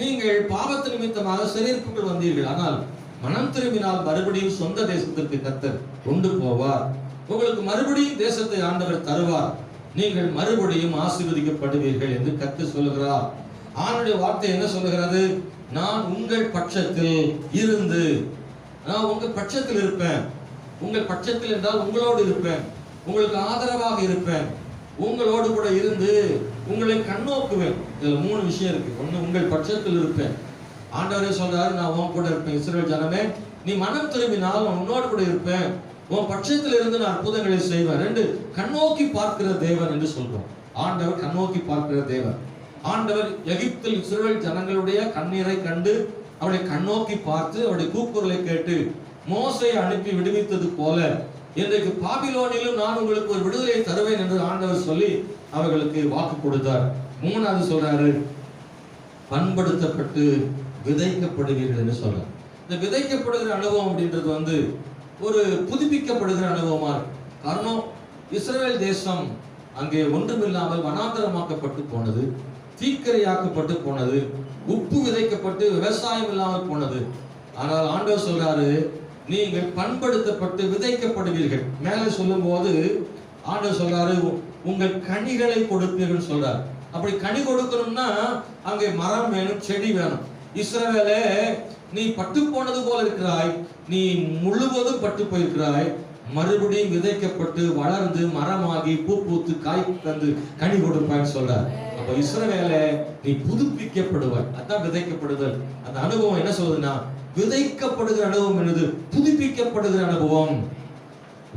S1: நீங்கள் பாவத்து நிமித்தமாக சிறையிருப்புக்குள் வந்தீர்கள், ஆனால் மனம் திரும்பினால் மறுபடியும் சொந்த தேசத்திற்கு கர்த்தர் கொண்டு போவார். உங்களுக்கு மறுபடியும் தேசத்தை ஆண்டவர் தருவார். நீங்கள் மறுபடியும் ஆசீர்வதிக்கப்படுவீர்கள் என்று கர்த்தர் சொல்லுகிறார். ஆண்டவருடைய வார்த்தை என்ன சொல்லுகிறது? நான் உங்கள் பட்சத்தில் இருந்து, நான் உங்கள் பட்சத்தில் இருப்பேன். உங்கள் பட்சத்தில் என்றால் உங்களோடு இருப்பேன், உங்களுக்கு ஆதரவாக இருப்பேன், உங்களோடு கூட இருந்து உங்களை கண்ணோக்குவேன். இதுல 3 விஷயம் இருக்கு. ஒண்ணு, உங்கள் பட்சத்தில் இருப்பேன். ஆண்டவரே சொல்றாரு, நான் உன் கூட இருப்பேன். இஸ்ரவேல் ஜனமே, நீ மனம் திரும்பினால் நான் உன்னோடு கூட இருப்பேன், உன் பட்சத்தில் இருந்து நான் அற்புதங்களை செய்வேன். 2, கண்ணோக்கி பார்க்கிற தேவன் என்று சொல்றோம். ஆண்டவர் கண்ணோக்கி பார்க்கிற தேவன். ஆண்டவர் எகிப்தில் இஸ்ரவேல் ஜனங்களுடைய கண்ணீரை கண்டு அவருடைய கண்ணோக்கி பார்த்து அவருடைய கூக்குரலை கேட்டு மோசையை அனுப்பி விடுவித்தது போல இன்றைக்கு பாபிலோனிலும் நான் உங்களுக்கு ஒரு விடுதலை தருவேன் என்று ஆண்டவர் சொல்லி அவர்களுக்கு வாக்கு கொடுத்தார். 3வது சொல்றாரு, பண்படுத்தப்பட்டு விதைக்கப்படுவீர்கள் என்று சொல்றார். இந்த விதைக்கப்படுகிற அனுபவம் அப்படின்றது ஒரு புதுப்பிக்கப்படுகிற அனுபவமா இருக்கு. காரணம், இஸ்ரவேல் தேசம் அங்கே ஒன்றுமில்லாமல் வனாந்தரமாக்கப்பட்டு போனது, தீக்கிரையாக்கப்பட்டு போனது, உப்பு விதைக்கப்பட்டு விவசாயம் இல்லாமல் போனது. ஆனால் ஆண்டவர் சொல்றாரு, நீங்கள் பண்படுத்தப்பட்டு விதைக்கப்படுவீர்கள். மேலே சொல்லும் போது ஆண்டவர் சொல்றாரு, உங்கள் கனிகளை கொடுப்பீர்கள் சொல்றார். அப்படி கனி கொடுக்கணும்னா அங்கே மரம் வேணும், செடி வேணும். இஸ்ரவேலே, நீ பட்டு போனது போல இருக்கிறாய், நீ முழுவதும் பட்டு போயிருக்கிறாய். மறுபடியும் விதைக்கப்பட்டு வளர்ந்து மரமாகி பூ பூத்து காய் தந்து கனி கொடுப்பான்னு சொல்றார். அப்ப இஸ்ரவேலே நீ புதுப்பிக்கப்படுவாய். அதான் விதைக்கப்படுதல். அந்த அனுபவம் என்ன சொல்றதுன்னா, விதைக்கப்படுகிற அனுபவம் என்னது? புதுப்பிக்கப்படுகிற அனுபவம்.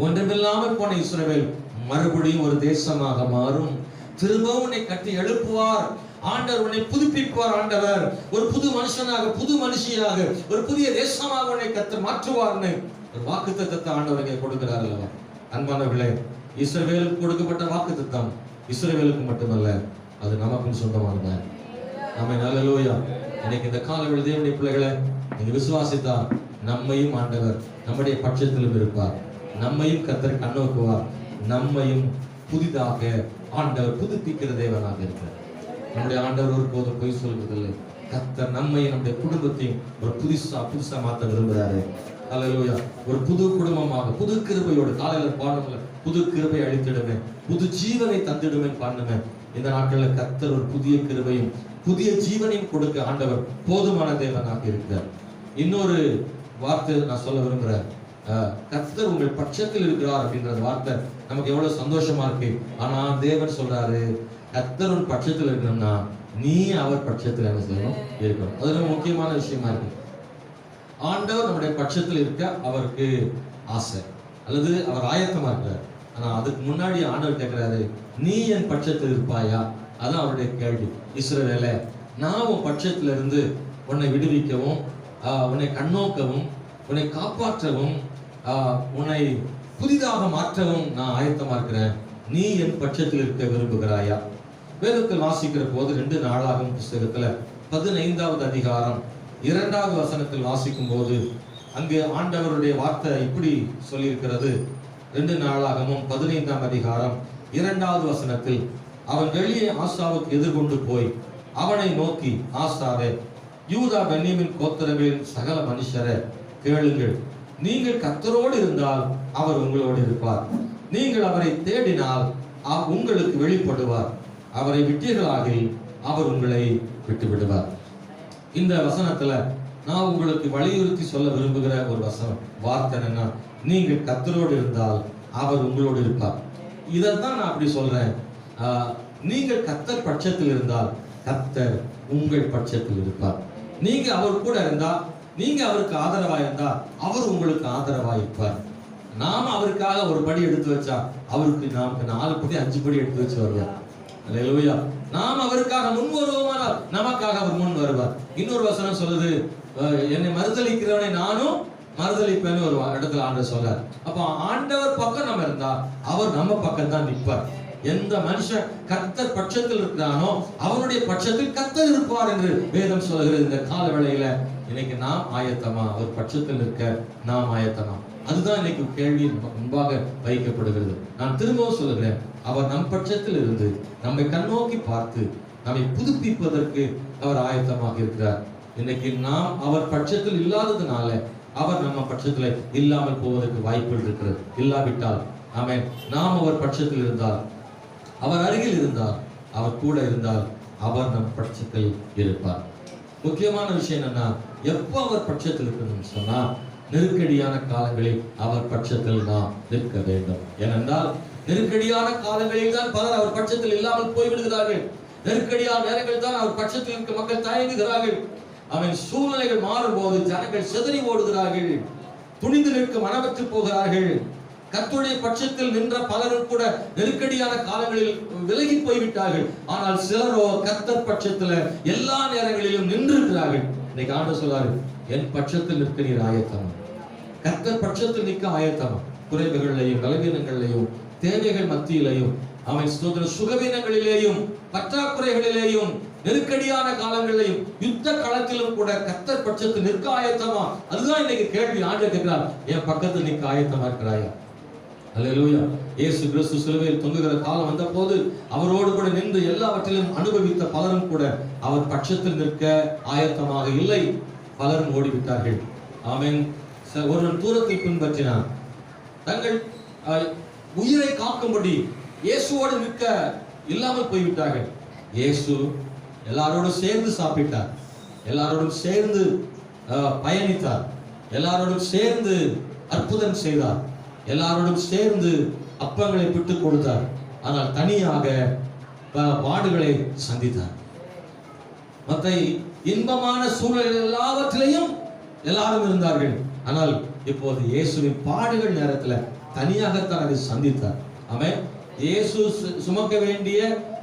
S1: ஒன்றுமில்லாமல் போன இஸ்ரவேல் மறுபடியும் ஒரு தேசமாக மாறும். திரும்பவும் உன்னை கட்டி எழுப்புவார் ஆண்டவர், உன்னை புதுப்பிப்பார் ஆண்டவர். ஒரு புது மனுஷனாக, புது மனுஷியாக, ஒரு புதிய தேசமாக உன்னை கர்த்தர் மாற்றுவார்னு ஒரு வாக்குத்தத்தத்தை ஆண்டவருக்கு கொடுக்கிறார் அல்லவா? அன்பானவர்களே, இஸ்ரவேலுக்கு கொடுக்கப்பட்ட வாக்குத்தத்தம் இஸ்ரவேலுக்கு மட்டுமல்ல, அது நமக்கும் சொந்தமானது. ஆமென், அல்லேலூயா. இன்னைக்கு இந்த காலையில் தேவனுடைய பிள்ளைகளை நீங்க விசுவாசித்தா நம்மையும் ஆண்டவர் நம்முடைய பட்சத்திலும் இருப்பார். நம்மையும் கர்த்தர் கண்ணோக்குவார். நம்மையும் புதிதாக ஆண்டவர் புதுப்பிக்கிற தேவனாக இருக்கிறார். நம்முடைய ஆண்டவர் ஒரு போதும் பொய் சொல்வதில்லை. கர்த்தர் நம்மையும் நம்முடைய குடும்பத்தையும் ஒரு புதுசா மாற்ற விரும்புகிறாரு. அல்லேலூயா. ஒரு புது குடும்பமாக, புது கிருபையோடு, காலையில பாடுங்கள புது கிருபை அளித்திடுவேன், புது ஜீவனை தந்திடுவேன் பாடுவேன். இந்த நாட்களில் கர்த்தர் ஒரு புதிய கிருபையும் புதிய ஜீவனையும் கொடுக்க ஆண்டவர் போதுமான தேவனாக இருக்கிறார். இன்னொரு வார்த்தை நான் சொல்ல விரும்புறேன். கர்த்தர் உங்கள் பட்சத்தில் இருக்கிறார் அப்படின்ற வார்த்தை நமக்கு எவ்வளவு சந்தோஷமா இருக்கு. ஆனா தேவன் சொல்றாரு, கர்த்தர் உன் பட்சத்தில் இருக்கணும்னா நீ அவர் பட்சத்தில் என்ன செய்யணும்? இருக்கணும். அது ரொம்ப முக்கியமான விஷயமா இருக்கு. ஆண்டவர் நம்முடைய பட்சத்தில் இருக்க அவருக்கு ஆசை, அல்லது அவர் ஆயத்தமா இருக்கிறார். ஆனா அதுக்கு முன்னாடி ஆண்டவர் கேட்கிறாரு, நீ என் பட்சத்தில் இருப்பாயா? அதான் அவருடைய கேள்வி. இஸ்ரவேலே, நான் உன் பட்சத்துல இருந்து உன்னை விடுவிக்கவும், உன்னை கண்ணோக்கவும், உன்னை காப்பாற்றவும், உன்னை புதிதாக மாற்றவும் நான் ஆயத்தமா இருக்கிறேன். நீ என் பட்சத்தில் இருக்க விரும்புகிறாயா? வேதத்தில் வாசிக்கிற போது 2 நாளாகும் புஸ்தகத்துல 15வது அதிகாரம் 2வது வசனத்தில் வாசிக்கும் போது அங்கு ஆண்டவருடைய வார்த்தை இப்படி சொல்லியிருக்கிறது. 2 நாளாகமும் 15ஆம் அதிகாரம் 2வது வசனத்தில், அவன் வெளியே ஆசாவுக்கு எதிர்கொண்டு போய் அவனை நோக்கி, ஆசாரே, யூதா பென்யமீன் கோத்திரங்களின் சகல மனுஷரே, கேளுங்கள். நீங்கள் கர்த்தரோடு இருந்தால் அவர் உங்களோடு இருப்பார். நீங்கள் அவரை தேடினால் உங்களுக்கு வெளிப்படுவார். அவரை விட்டீர்களாகில் அவர் உங்களை விட்டு விடுவார். இந்த வசனத்துல நான் உங்களுக்கு வலியுறுத்தி சொல்ல விரும்புகிற ஒரு வார்த்தை என்னன்னா, நீங்கள் கர்த்தரோடு இருந்தால் அவர் உங்களோடு இருப்பார். இதைத்தான் நான் அப்படி சொல்றேன். நீங்கள் கர்த்தர் பட்சத்தில் இருந்தால் கர்த்தர் உங்கள் பட்சத்தில் இருப்பார். நீங்க அவர் கூட இருந்தா, நீங்க அவருக்கு ஆதரவா இருந்தா அவர் உங்களுக்கு ஆதரவா இருப்பார். நாம அவருக்காக ஒரு படி எடுத்து வச்சா அவருக்கு நமக்கு 4 படி 5 படி எடுத்து வச்சு வருவார். அல்லேலூயா. நாம் அவருக்காக முன் வருவோமானால் நமக்காக அவர் முன் வருவார். இன்னொரு வசனம் சொல்லுது, என்னை மறுதலிக்கிறவனை நானும் மறுதலிப்பேன்னு ஒரு இடத்துல ஆண்டவர் சொல்றார். அப்ப ஆண்டவர் பக்கம் நம்ம இருந்தா அவர் நம்ம பக்கம் தான் நிற்பார். எந்த மனுஷன் கர்த்தர் பட்சத்தில் இருக்கிறானோ அவனுடைய பட்சத்தில் கர்த்தர் இருப்பார் என்று வேதம் சொல்கிறது. இந்த கால வேளையில இன்னைக்கு நாம் ஆயத்தமா? அவர் பட்சத்தில் இருக்க நாம் ஆயத்தமா? அதுதான் இன்னைக்கு கேள்வி முன்பாக வைக்கப்படுகிறது. நான் திரும்பவும் சொல்லுகிறேன், அவர் நம் பட்சத்தில் இருந்து நம்மை கண்ணோக்கி பார்த்து நம்மை புதுப்பிப்பதற்கு அவர் ஆயத்தமாக இருக்கிறார். இன்னைக்கு நாம் அவர் பட்சத்தில் இல்லாததுனால அவர் நம்ம பட்சத்தில் இல்லாமல் போவதற்கு வாய்ப்புகள் இருக்கிறது. இல்லாவிட்டால் ஆமென், நாம் அவர் பட்சத்தில் இருந்தால், அவர் அருகில் இருந்தால், அவர் கூட இருந்தால் அவர் நம் பட்சத்தில் இருப்பார். முக்கியமான விஷயம் என்னன்னா, எப்போ அவர் பட்சத்தில் இருக்கணும்னு சொன்னா, நெருக்கடியான காலங்களில் அவர் பட்சத்தில் நாம் நிற்க வேண்டும். ஏனென்றால் நெருக்கடியான காலங்களில் தான் பலர் அவர் பட்சத்தில் இல்லாமல் போய்விடுகிறார்கள். நெருக்கடியான நேரங்களில் தான் அவர் பட்சத்தில் இருக்க மக்கள் தயங்குகிறார்கள். அவன் சூழ்நிலைகள் மாறும்போது ஜனங்கள் சிதறி ஓடுகிறார்கள், துணிந்து நிற்க மனமற்று போகிறார்கள். கர்த்தருடைய பட்சத்தில் நின்ற பலரும் கூட நெருக்கடியான காலங்களில் விலகி போய்விட்டார்கள். ஆனால் சிலரோ கர்த்தர் பட்சத்துல எல்லா நேரங்களிலும் நின்றிருக்கிறார்கள். இன்னைக்கு ஆண்டவர் சொல்றாரு, என் பட்சத்தில் நிற்க நீர் ஆயத்தமா? கர்த்தர் பட்சத்தில் நிற்க ஆயத்தமா? குறைவுகளிலேயும் பலவீனங்களிலேயும் தேவைகள் மத்தியிலேயும் அவன் சுகவீனங்களிலேயும் பற்றாக்குறைகளிலேயும் நெருக்கடியான காலங்களிலேயும் யுத்த களத்திலும் கூட கர்த்தர் பட்சத்தில் நிற்க ஆயத்தமா? அதுதான் இன்னைக்கு கேள்வி. ஆண்டவர் கேட்கிறார், என் பக்கத்தில் நிற்க ஆயத்தமா இருக்கிறாயா? அல்லேலூயா. இயேசு கிறிஸ்து சிலுவையில் தொங்குகிற காலம் வந்த போது அவரோடு கூட நின்று எல்லாவற்றிலும் அனுபவித்த பலரும் கூட அவர் பட்சத்தில் நிற்க ஆயத்தமாக இல்லை. பலரும் ஓடிவிட்டார்கள். ஆமென். ஒருவன் தூரத்தை பின்பற்றினான். தங்கள் உயிரை காக்கும்படி இயேசுவோடு நிற்க இல்லாமல் போய்விட்டார்கள். இயேசு எல்லாரோடும் சேர்ந்து சாப்பிட்டார், எல்லாரோடும் சேர்ந்து பயணித்தார், எல்லாரோடும் சேர்ந்து அற்புதம் செய்தார். எல்லாரோடும் சேர்ந்து அப்பங்களை பிட்டு கொடுத்தார். ஆனால் தனியாக பாடுகளை சந்தித்தார். மற்ற இன்பமான சூழல்கள் எல்லாவற்றிலையும் எல்லாரும் இருந்தார்கள். ஆனால் இப்போது இயேசுவின் பாடுகள் நேரத்தில் தனியாகத்தான் அதை சந்தித்தார். ஆமென். இயேசு சுமக்க வேண்டிய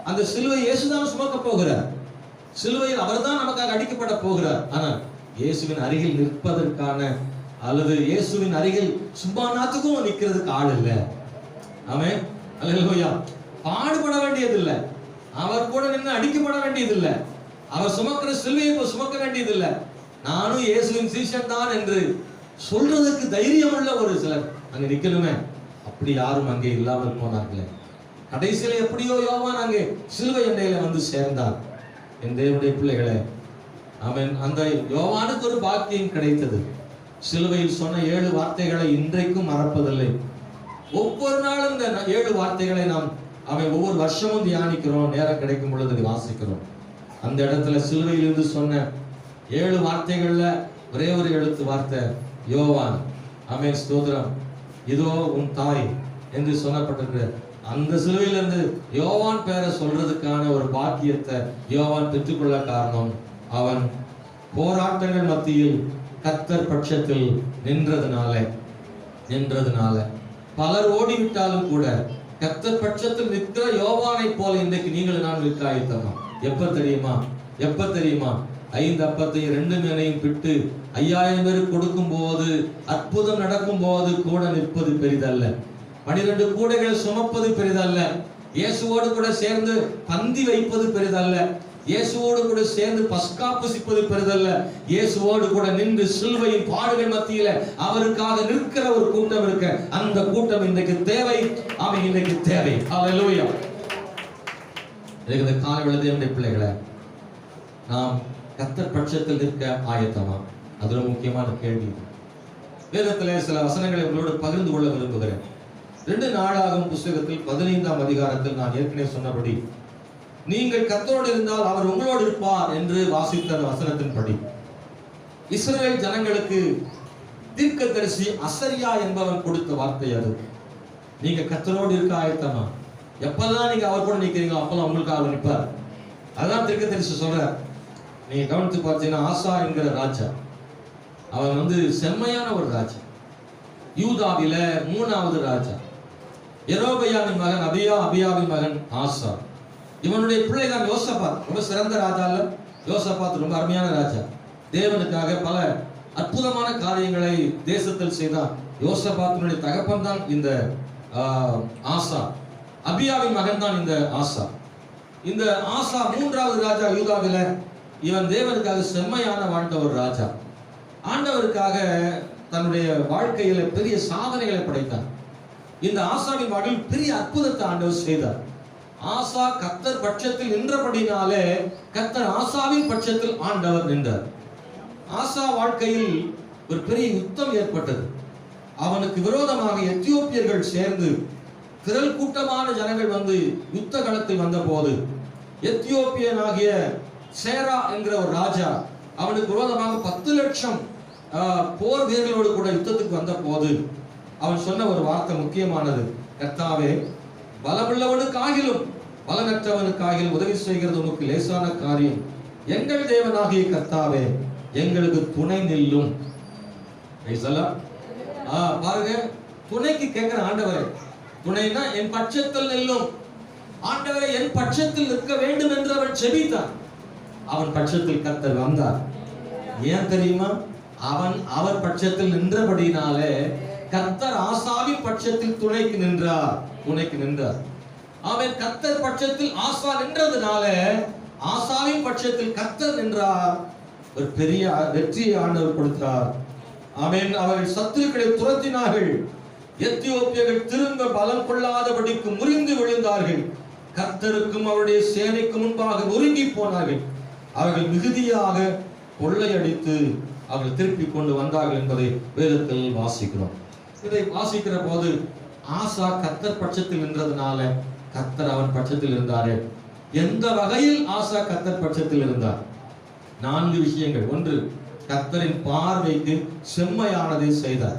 S1: அந்த சிலுவை இயேசுதான் சுமக்க போகிறார். சிலுவையில் அவர்தான் நமக்காக அடிக்கப்பட போகிறார். ஆனால் இயேசுவின் அருகில் நிற்பதற்கான அல்லது இயேசுவின் அருகில் சும்மா நாத்துக்கும் நிற்கிறதுக்கு ஆள் இல்லை. ஆமென். அல்லேலூயா. பாடுபட வேண்டியதில்லை, அவர் கூட நின்று அடிக்கப்பட வேண்டியதில்லை, அவர் சுமக்கிற சிலுவையை சுமக்க வேண்டியதில்லை. நானும் இயேசுவின் சீஷன் தான் என்று சொல்றதுக்கு தைரியம் உள்ள ஒரு சிலர் அங்கே நிக்கணுமே. அப்படி யாரும் அங்கே இல்லாமல் போனார்களே. கடைசியில எப்படியோ யோவான் அங்கே சிலுவை எண்ணெயில வந்து சேர்ந்தார். என் தேவனுடைய பிள்ளைகளே, அவன் அந்த யோவானுக்கு ஒரு பாக்கியம் கிடைத்தது. சிலுவையில் சொன்ன 7 வார்த்தைகளை இன்றைக்கும் மறப்பதில்லை. ஒவ்வொரு நாளும் இந்த 7 வார்த்தைகளை நாம் ஒவ்வொரு வருஷமும் தியானிக்கிறோம். நேரம் கிடைக்கும் பொழுது வாசிக்கிறோம். அந்த இடத்துல சிலுவையில் இருந்து சொன்ன 7 வார்த்தைகள்ல ஒரே ஒரு எழுத்து வார்த்தை யோவான். ஆமென். ஸ்தோத்திரம். இதோ உன் தாய் என்று சொல்லப்பட்டிருக்கிற அந்த சிலுவையிலிருந்து யோவான் பேரை சொல்றதுக்கான ஒரு பாக்கியத்தை யோவான் பெற்றுக்கொள்ள காரணம் அவன் போராட்டங்கள் மத்தியில் கர்த்தர் பட்சத்தில் நின்றதுனால. பலர் ஓடிவிட்டாலும் கூட கர்த்தர் பட்சத்தில் நிற்கிற யோவானை போல இன்றைக்கு நீங்கள் நான் நிற்க ஆயத்தமா? எப்ப தெரியுமா? 5 அப்பத்தையும் 2 மீனையும் பிட்டு 5000 பேருக்கு கொடுக்கும் போது, அற்புதம் நடக்கும் போது கூட நிற்பது பெரிதல்ல. 12 கூடைகளை சுமப்பது பெரிதல்ல. இயேசுவோடு கூட சேர்ந்து பந்தி வைப்பது பெரிதல்ல. இயேசுவோடு கூட சேர்ந்து பஸ்கா புசிப்பது பெரிதல்ல. இயேசுவோடு கூட நின்று சிலுவையின் பாடுகள் மத்தியில அவருக்காக நிற்கிற ஒரு கூட்டம் இருக்கு. அந்த கூட்டம் இன்றைக்கு தேவை. அவன் இன்றைக்கு தேவை. ஹல்லேலூயா. இந்த காலைவேளை தேவனுடைய பிள்ளைகளை, நாம் கர்த்தர் பட்சத்தில் நிற்க ஆயத்தமா? அது ஒரு முக்கியமான கேள்வி. வேதத்திலே சில வசனங்களை உங்களோடு பகிர்ந்து கொள்ள விரும்புகிறேன். 2 நாளாகும் புஸ்தகத்தில் 15ஆம் அதிகாரத்தில் நான் ஏற்கனவே சொன்னபடி, நீங்கள் கர்த்தரோடு இருந்தால் அவர் உங்களோடு இருப்பார் என்று வாசித்த வசனத்தின்படி இஸ்ரவேல் ஜனங்களுக்கு தீர்க்கதரிசி அசரியா என்பவன் கொடுத்த வார்த்தை அது. நீங்க கர்த்தரோடு இருக்க ஆயத்தமா? எப்பெல்லாம் நீங்க அவர் கூட நிக்கிறீங்களோ அப்பெல்லாம் உங்களுக்கு அவர் நிற்பார். அதான் தீர்க்கதரிசி சொல்றார். நீங்க கவனித்து பார்த்தீங்கன்னா, ஆசா என்கிற ராஜா அவன் செம்மையான ஒரு ராஜா. யூதாவில 3வது ராஜா. யெரொபெயாமின் மகன் அபியாவின் மகன் ஆசா. இவனுடைய பிள்ளை தான் யோசபாத். ரொம்ப சிறந்த ராஜா இல்ல? யோசபாத் ரொம்ப அருமையான ராஜா. தேவனுக்காக பல அற்புதமான காரியங்களை தேசத்தில் செய்தான். யோசபாத்தினுடைய தகப்பன் தான் இந்த ஆசா. அபியாவின் மகன் தான் இந்த ஆசா. இந்த ஆசா 3வது ராஜா யூதாவில. இவன் தேவனுக்காக செம்மையான வாழ்ந்த ஒரு ராஜா. ஆண்டவருக்காக தன்னுடைய வாழ்க்கையில பெரிய சாதனைகளை படைத்தான். இந்த ஆசாவின் வாழ்வில் பெரிய அற்புதத்தை ஆண்டவர் செய்தார். ஆசா கர்த்தர் பட்சத்தில் நின்றபடினாலே கர்த்தர் ஆசாவின் பட்சத்தில் ஆண்டவர் நின்றார். ஆசா வாழ்க்கையில் ஒரு பெரிய யுத்தம் ஏற்பட்டது. அவனுக்கு விரோதமாக எத்தியோப்பியர்கள் சேர்ந்து திரள் கூட்டமான ஜனங்கள் யுத்த களத்தில் வந்த போது, எத்தியோப்பியனாகிய சேரா என்கிற ஒரு ராஜா அவனுக்கு விரோதமாக 10 லட்சம் போர் வீரர்களோடு கூட யுத்தத்துக்கு வந்த போது அவன் சொன்ன ஒரு வார்த்தை முக்கியமானது. கர்த்தாவே, பலமுள்ளவனுக்காகிலும் பலனற்றவனுக்காகிலும் உதவி செய்கிறது உனக்கு லேசான காரியம். எங்கள் தேவனாகிய கர்த்தாவே, எங்களுக்கு துணை நில்லும். பாருங்க, துணைக்கு கேட்கிற ஆண்டவரே. துணைனா என் பட்சத்தில் நில்லும். ஆண்டவரே, என் பட்சத்தில் நிற்க வேண்டும் என்று அவன் செபித்தான். அவன் பட்சத்தில் கர்த்தர் வந்தார். ஏன் தெரியுமா? அவன் அவர் பட்சத்தில் நின்றபடினாலே கர்த்தர் ஆசாவின் பட்சத்தில் துணைக்கு நின்றார். அவன் கர்த்தர் பட்சத்தில் ஆசா நின்றதுனால ஆசாவின் பட்சத்தில் கர்த்தர் நின்றார். ஒரு பெரிய வெற்றியை ஆண்டவர் கொடுத்தார். அவன் அவர்கள் சத்துருக்களை துரத்தினார்கள். எத்தியோப்பியர்கள் திரும்ப பலம் கொள்ளாதபடிக்கு முறிந்து விழுந்தார்கள். கர்த்தருக்கும் அவருடைய சேனைக்கு முன்பாக நொறுங்கி போனார்கள். அவர்கள் மிகுதியாக கொள்ளையடித்து அவர்கள் திருப்பி கொண்டு வந்தார்கள் என்பதை வேதத்தில் வாசிக்கிறோம். இதை வாசிக்கிற போது ஆசா கர்த்தர் பட்சத்தில் நின்றதுனால கர்த்தர் அவன் பட்சத்தில் இருந்தாரே. எந்த வகையில் ஆசா கர்த்தர் பட்சத்தில் இருந்தார்? 4 விஷயங்கள். 1, கர்த்தரின் பார்வைக்கு செம்மையானதை செய்தார்.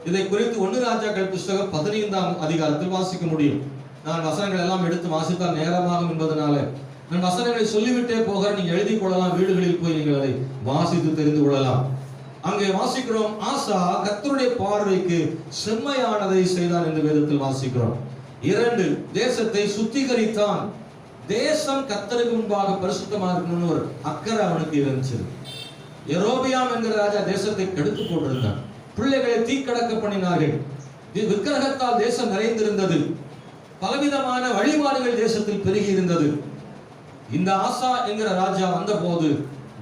S1: இதை குறித்து 1 ராஜாக்கள் புஸ்தகம் 15ஆம் அதிகாரத்தில் வாசிக்க முடியும். நான் வசனங்கள் எல்லாம் எடுத்து வாசித்தால் நேரமாகும் என்பதனால நான் வசனங்களை சொல்லிவிட்டே போகிறேன். நீங்க எழுதி கொள்ளலாம், வீடுகளில் போய் நீங்கள் அதை வாசித்து தெரிந்து கொள்ளலாம். அங்கே வாசிக்கிறோம், ஆசா கர்த்தருடைய பார்வைக்கு செம்மையானதை செய்தான் என்று வேதத்தில் வாசிக்கிறோம். 2, தேசத்தை சுத்திகரித்தான். தேசம் கர்த்தருக்கு முன்பாக பரிசுத்தமாக இருக்கணும்னு ஒரு அக்கறை அவனுக்கு இருந்துச்சு. யெரொபெயாம் என்கிற ராஜா தேசத்தை கெடுத்து போட்டிருந்தான். பிள்ளைகளை தீக்கடக்க பண்ணினார்கள். விக்கிரகத்தால் தேசம் நிறைந்திருந்தது. பலவிதமான வழிபாடுகள் தேசத்தில் பெருகி இருந்தது. இந்த ஆசா என்கிற ராஜா வந்த போது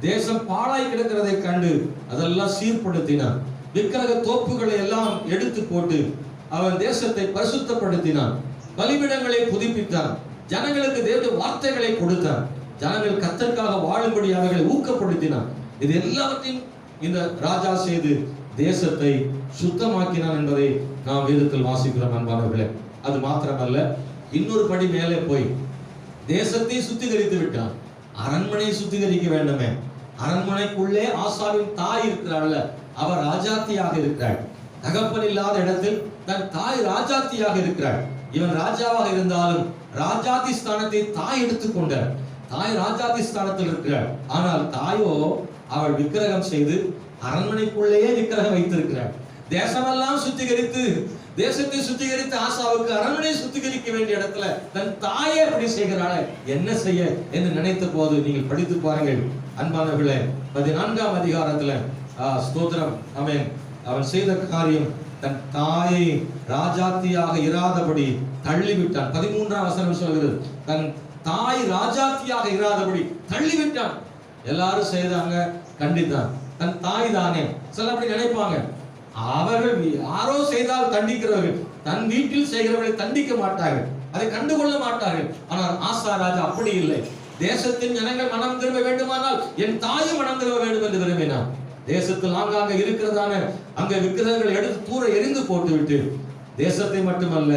S1: தேசம் பாழாய் கிடக்கிறதை கண்டு அதெல்லாம் சீர்படுத்தினான். விக்கிரக தோப்புகளை எல்லாம் எடுத்து போட்டு அவன் தேசத்தை பரிசுத்தப்படுத்தினான். பலிபீடங்களை புதுப்பித்தான். ஜனங்களுக்கு தேவனுடைய வார்த்தைகளை கொடுத்தான். ஜனங்கள் கர்த்தருக்காக வாழும்படி அவர்களை ஊக்கப்படுத்தினான். இது எல்லாவற்றையும் இந்த ராஜா செய்து தேசத்தை சுத்தமாக்கினான் என்பதை நாம் வேதத்தில் வாசிக்கிறோம் அன்பானவர்களே. அது மாத்திரமல்ல, இன்னொரு படி மேலே போய் தேசத்தை சுத்திகரித்து விட்டான். அரண்மனையை சுத்திகரிக்க வேண்டுமே. அரண்மனைக்குள்ளே ஆசாவின் தாய் இருக்கிறாள். அவர் ராஜாத்தியாக இருக்கிறாள். தகப்பன் இல்லாத இடத்தில் தன் தாய் ராஜாத்தியாக இருக்கிறாள். இவன் ராஜாவாக இருந்தாலும் ராஜாதி ஸ்தானத்தை தாய் எடுத்துக்கொண்டார். தாய் ராஜாதி ஸ்தானத்தில் இருக்கிறாள். ஆனால் தாயோ அவள் விக்கிரகம் செய்து அரண்மனைக்குள்ளேயே விக்கிரகம் வைத்திருக்கிறாள். தேசமெல்லாம் சுத்திகரித்து, தேசத்தை சுத்திகரித்து ஆசாவுக்கு அரண்மனை சுத்திகரிக்க வேண்டிய இடத்துல தன் தாயே அப்படி செய்கிறாளே, என்ன செய்ய என்று நினைத்த போது நீங்கள் படித்து பாருங்கள் அன்பானவர்களே. 14ஆம் அதிகாரத்துல ஸ்தோத்திரம், ஆமென், அவன் செய்த காரியம் தன் தாயை ராஜாத்தியாக இராதபடி தள்ளிவிட்டான். 13ஆம் வசனம் சொல்கிறது, தன் தாய் ராஜாத்தியாக இராதபடி தள்ளிவிட்டான். எல்லாரும் செய்தாங்க, கண்டித்தான். தன் தாய் தானே. சில அப்படி நினைப்பாங்க, அவர்கள் யாரோ செய்தால் தண்டிக்கிறவர்கள், தன் வீட்டில் செய்கிறவர்களை தண்டிக்க மாட்டார்கள், அதை கண்டுகொள்ள மாட்டார்கள். ஆனால் ஆசா ராஜா அப்படி இல்லை. தேசத்தின் ஜனங்கள் மனம் திரும்ப வேண்டுமானால் என் தாயும் மனம் திரும்ப வேண்டும் என்று விரும்பினான். தேசத்தில் ஆங்காங்க இருக்கிறதான அங்க விக்கிரகங்களை எடுத்து தூர எரிந்து போட்டுவிட்டு தேசத்தை மட்டுமல்ல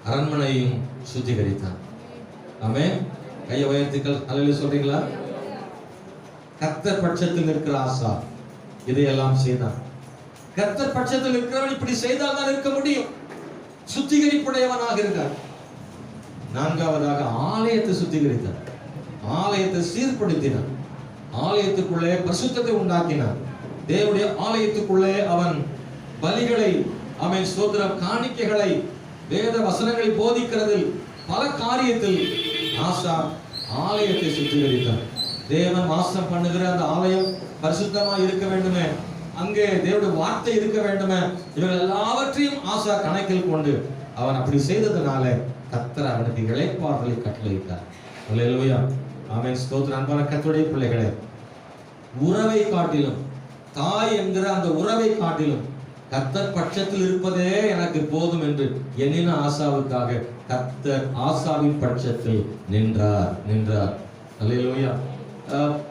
S1: அரண்மனையும் சுத்திகரித்தான். ஆமென். கையை உயர்த்திகள் அல்லேலூயா சொல்றீங்களா? கர்த்தர் பட்சத்தில் இருக்கிற ஆசா இதையெல்லாம் செய்தான். கர்த்தர் பட்சத்தில் இருக்கிறவன் இப்படி செய்தால் தான் இருக்க முடியும். சுத்திகரிப்புடையவனாக இருந்தார். 4வதாக ஆலயத்தை சுத்திகரித்தார். ஆலயத்தை சீர்படுத்தினார். ஆலயத்துக்குள்ளே பரிசுத்தத்தை உண்டாக்கினார். தேவனுடைய ஆலயத்துக்குள்ளே அவன் பலிகளை, அவன் ஸ்தோத்திரம் காணிக்கைகளை, வேத வசனங்களை போதிக்கிறதில் பல காரியத்தில் ஆசா ஆலயத்தை சுத்திகரித்தார். தேவன் வாசம் பண்ணுகிற அந்த ஆலயம் பரிசுத்தமாக இருக்க வேண்டுமே, அங்கே தேவனுடைய வார்த்தை இருக்க வேண்டுமே, இவர்கள் எல்லாவற்றையும் ஆசா கணக்கில் கொண்டு அவன் அப்படி செய்ததனால கர்த்தர் அவனுக்கு இளைப்பாறுதலை கட்டளையிட்டார். அல்லேலூயா, ஆமென், ஸ்தோத்திரம். அன்பான கர்த்தருடைய பிள்ளைகளே, உறவை காட்டிலும், தாய் என்கிற அந்த உறவை காட்டிலும் கர்த்தர் பட்சத்தில் இருப்பதே எனக்கு போதும் என்று எண்ணின ஆசாவுக்காக கர்த்தர் ஆசாவின் பட்சத்தில் நின்றார். அல்லேலூயா.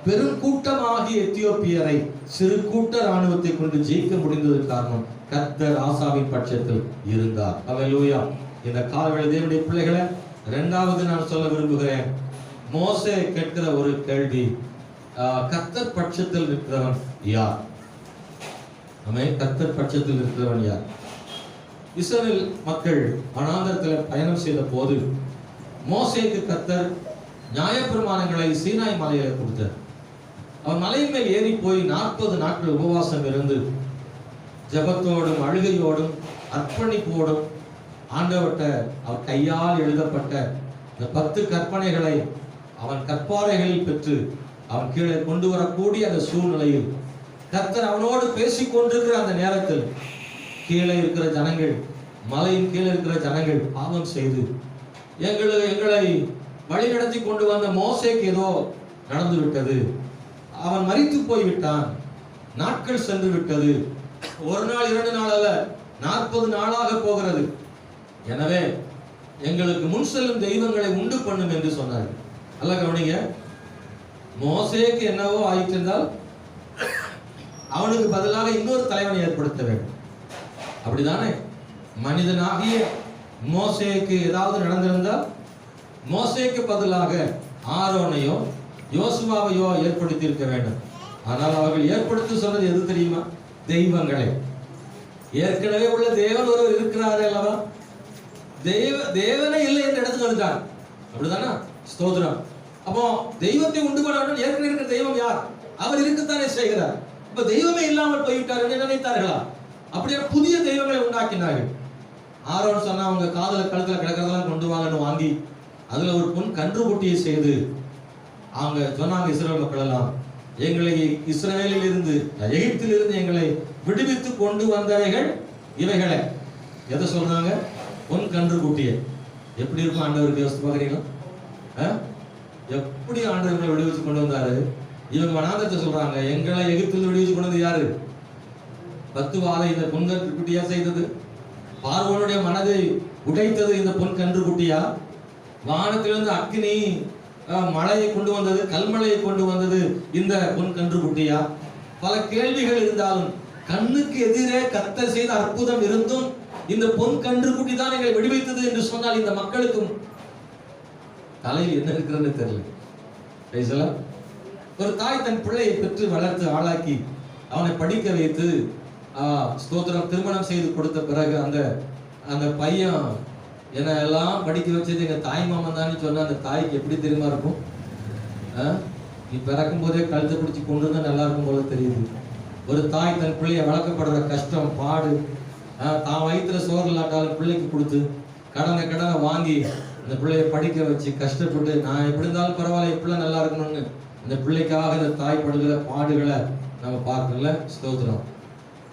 S1: பெரும் கூட்டமாகிய எத்தியோப்பியரை சிறு கூட்ட ராணுவத்தை கொண்டு ஜெயிக்க முடிந்தது காரணம் கர்த்தர் ஆசாவின் பட்சத்தில் இருந்தார். அல்லேலூயா. இந்த காலவேளை தேவனுடைய பிள்ளைகளை, 2வது நான் சொல்ல விரும்புகிறேன். மோசே கேட்கிற ஒரு கேள்வி, கர்த்தர் பட்சத்தில் இருக்கிறவன் யார்? கர்த்தர் பட்சத்தில் இருக்கிறவன் யார்? இஸ்ரவேல் மக்கள் வனாந்தரத்தில் பயணம் செய்த போது மோசேக்கு கர்த்தர் நியாயப்பிரமாணங்களை சீனாய் மலையில கொடுத்தார். அவன் மலையின் மேல் ஏறி போய் 40 நாட்கள் உபவாசம் இருந்து ஜெபத்தோடும் அழுகையோடும் அர்ப்பணிப்போடும் ஆண்டவர்ட்ட அவர் கையால் எழுதப்பட்ட இந்த 10 கற்பனைகளை அவன் கற்பாறைகளில் பெற்று அவன் கீழே கொண்டு வரக்கூடிய அந்த சூழ்நிலையில் கர்த்தர் அவனோடு பேசிக் கொண்டிருக்கிற அந்த நேரத்தில் கீழே இருக்கிற ஜனங்கள், மலையின் கீழே இருக்கிற ஜனங்கள் பாவம் செய்து எங்களை வழி நடத்தி கொண்டு வந்த மோசேக்கு ஏதோ நடந்து விட்டது, அவன் மரித்து போய்விட்டான், நாட்கள் சென்று விட்டது, 1 நாள் 2 நாள் அல்ல 40 நாளாக போகிறது, எனவே எங்களுக்கு முன் செல்லும் தெய்வங்களை உண்டு பண்ணும் என்று சொன்னார். அல்ல கவனிங்க, மோசேக்கு என்னவோ ஆயிற்று என்றால் அவனுக்கு பதிலாக இன்னொரு தலைவனை ஏற்படுத்த வேண்டும். அப்படிதானே? மனிதனாகிய மோசேக்கு ஏதாவது நடந்திருந்தால் மோசேக்கு பதிலாக ஆரோனையோ யோசுவாவையோ ஏற்படுத்தி இருக்க வேண்டும். ஆனால் அவர்கள் ஏற்படுத்தி சொன்னது எது தெரியுமா? தெய்வங்களை. ஏற்கனவே உள்ள தேவன் ஒருவர் இருக்கிறாரே அல்லவா, தேவனே இல்லை என்ற இடத்துக்கு வந்துட்டார். அப்படிதானா? ஸ்தோத்திரம். அப்போ தெய்வத்தை உண்டு பண்ண வேண்டும். ஏற்கனவே இருக்கிற தெய்வம் யார்? அவர் இருக்கத்தானே செய்கிறார். இப்ப தெய்வமே இல்லாமல் போய்விட்டார் என்று நினைத்தார்களா? அப்படியே புதிய தெய்வங்களை உண்டாக்கினார்கள். ஆரோன் சொன்னா அவங்க காதல கழுத்துல கிடக்கிறதெல்லாம் கொண்டு வாங்கன்னு வாங்கி அதுல ஒரு பொன் கன்றுக்குட்டியை செய்து அவங்க சொன்னாங்க, இஸ்ரவேல் மக்கள் எல்லாம், எங்களை இஸ்ரவேலில் இருந்து எகிப்தில் இருந்து எங்களை விடுவித்து கொண்டு வந்தவைகள் இவைகளை. எதை சொல்றாங்க? பொன் கன்றுக்குட்டியை. எப்படி இருக்கும் ஆண்டவருக்கு யோசித்து பாக்குறீங்களா? எப்படி ஆண்டவர்களை விடுவிச்சு கொண்டு வந்தாரு? இவங்க வனாந்தரத்தை சொல்றாங்க, எங்களை எகிப்தில் விடுவிச்சு கொண்டு வந்து யாரு? 10 வாதை இந்த பொன் கன்றுக்குட்டியா செய்தது? பார்வோனுடைய மனதை உடைத்தது இந்த பொன் கன்றுக்குட்டியா? வானத்திலிருந்து அக்கினி மழையை கொண்டு வந்தது, கல்மழையை கொண்டு வந்தது இந்த பொன் கன்றுக்குட்டியா? பல கேள்விகள் இருந்தாலும் கண்ணுக்கு எதிரே கர்த்தர் செய்த அற்புதம் இருந்தும் இந்த பொன் கன்றுக்குட்டி தான் எங்களை விடுவித்தது என்று சொன்னால் இந்த மக்களுக்கும் தலையில் என்ன இருக்கிறதுன்னு தெரியல. ஒரு தாய் தன் பிள்ளையை பெற்று வளர்த்து ஆளாக்கி அவனை படிக்க வைத்து ஸ்தோத்திரம் திருமணம் செய்து கொடுத்த பிறகு அந்த பையன் என்ன எல்லாம் படிக்க வச்சது எங்க தாய் மாமன் தான் சொன்ன அந்த தாய்க்கு எப்படி தெரியுமா இருக்கும்? நீ பிறக்கும் போதே கழுத்தை பிடிச்சி கொண்டு இருந்தா நல்லா இருக்கும் போல தெரியுது. ஒரு தாய் தன் பிள்ளைய வளர்க்கப்படுற கஷ்டம் பாடு, தான் வயிற்றுல சோறு இல்லாட்டாலும் பிள்ளைக்கு கொடுத்து கடனை வாங்கி அந்த பிள்ளைய படிக்க வச்சு கஷ்டப்பட்டு நான் எப்படி இருந்தாலும் பரவாயில்ல பிள்ளை நல்லா இருக்கணும்னு இந்த பிள்ளைக்காக இந்த தாய் படுகிற பாடுகளை நம்ம பார்க்கல. ஸ்தோத்திரம்.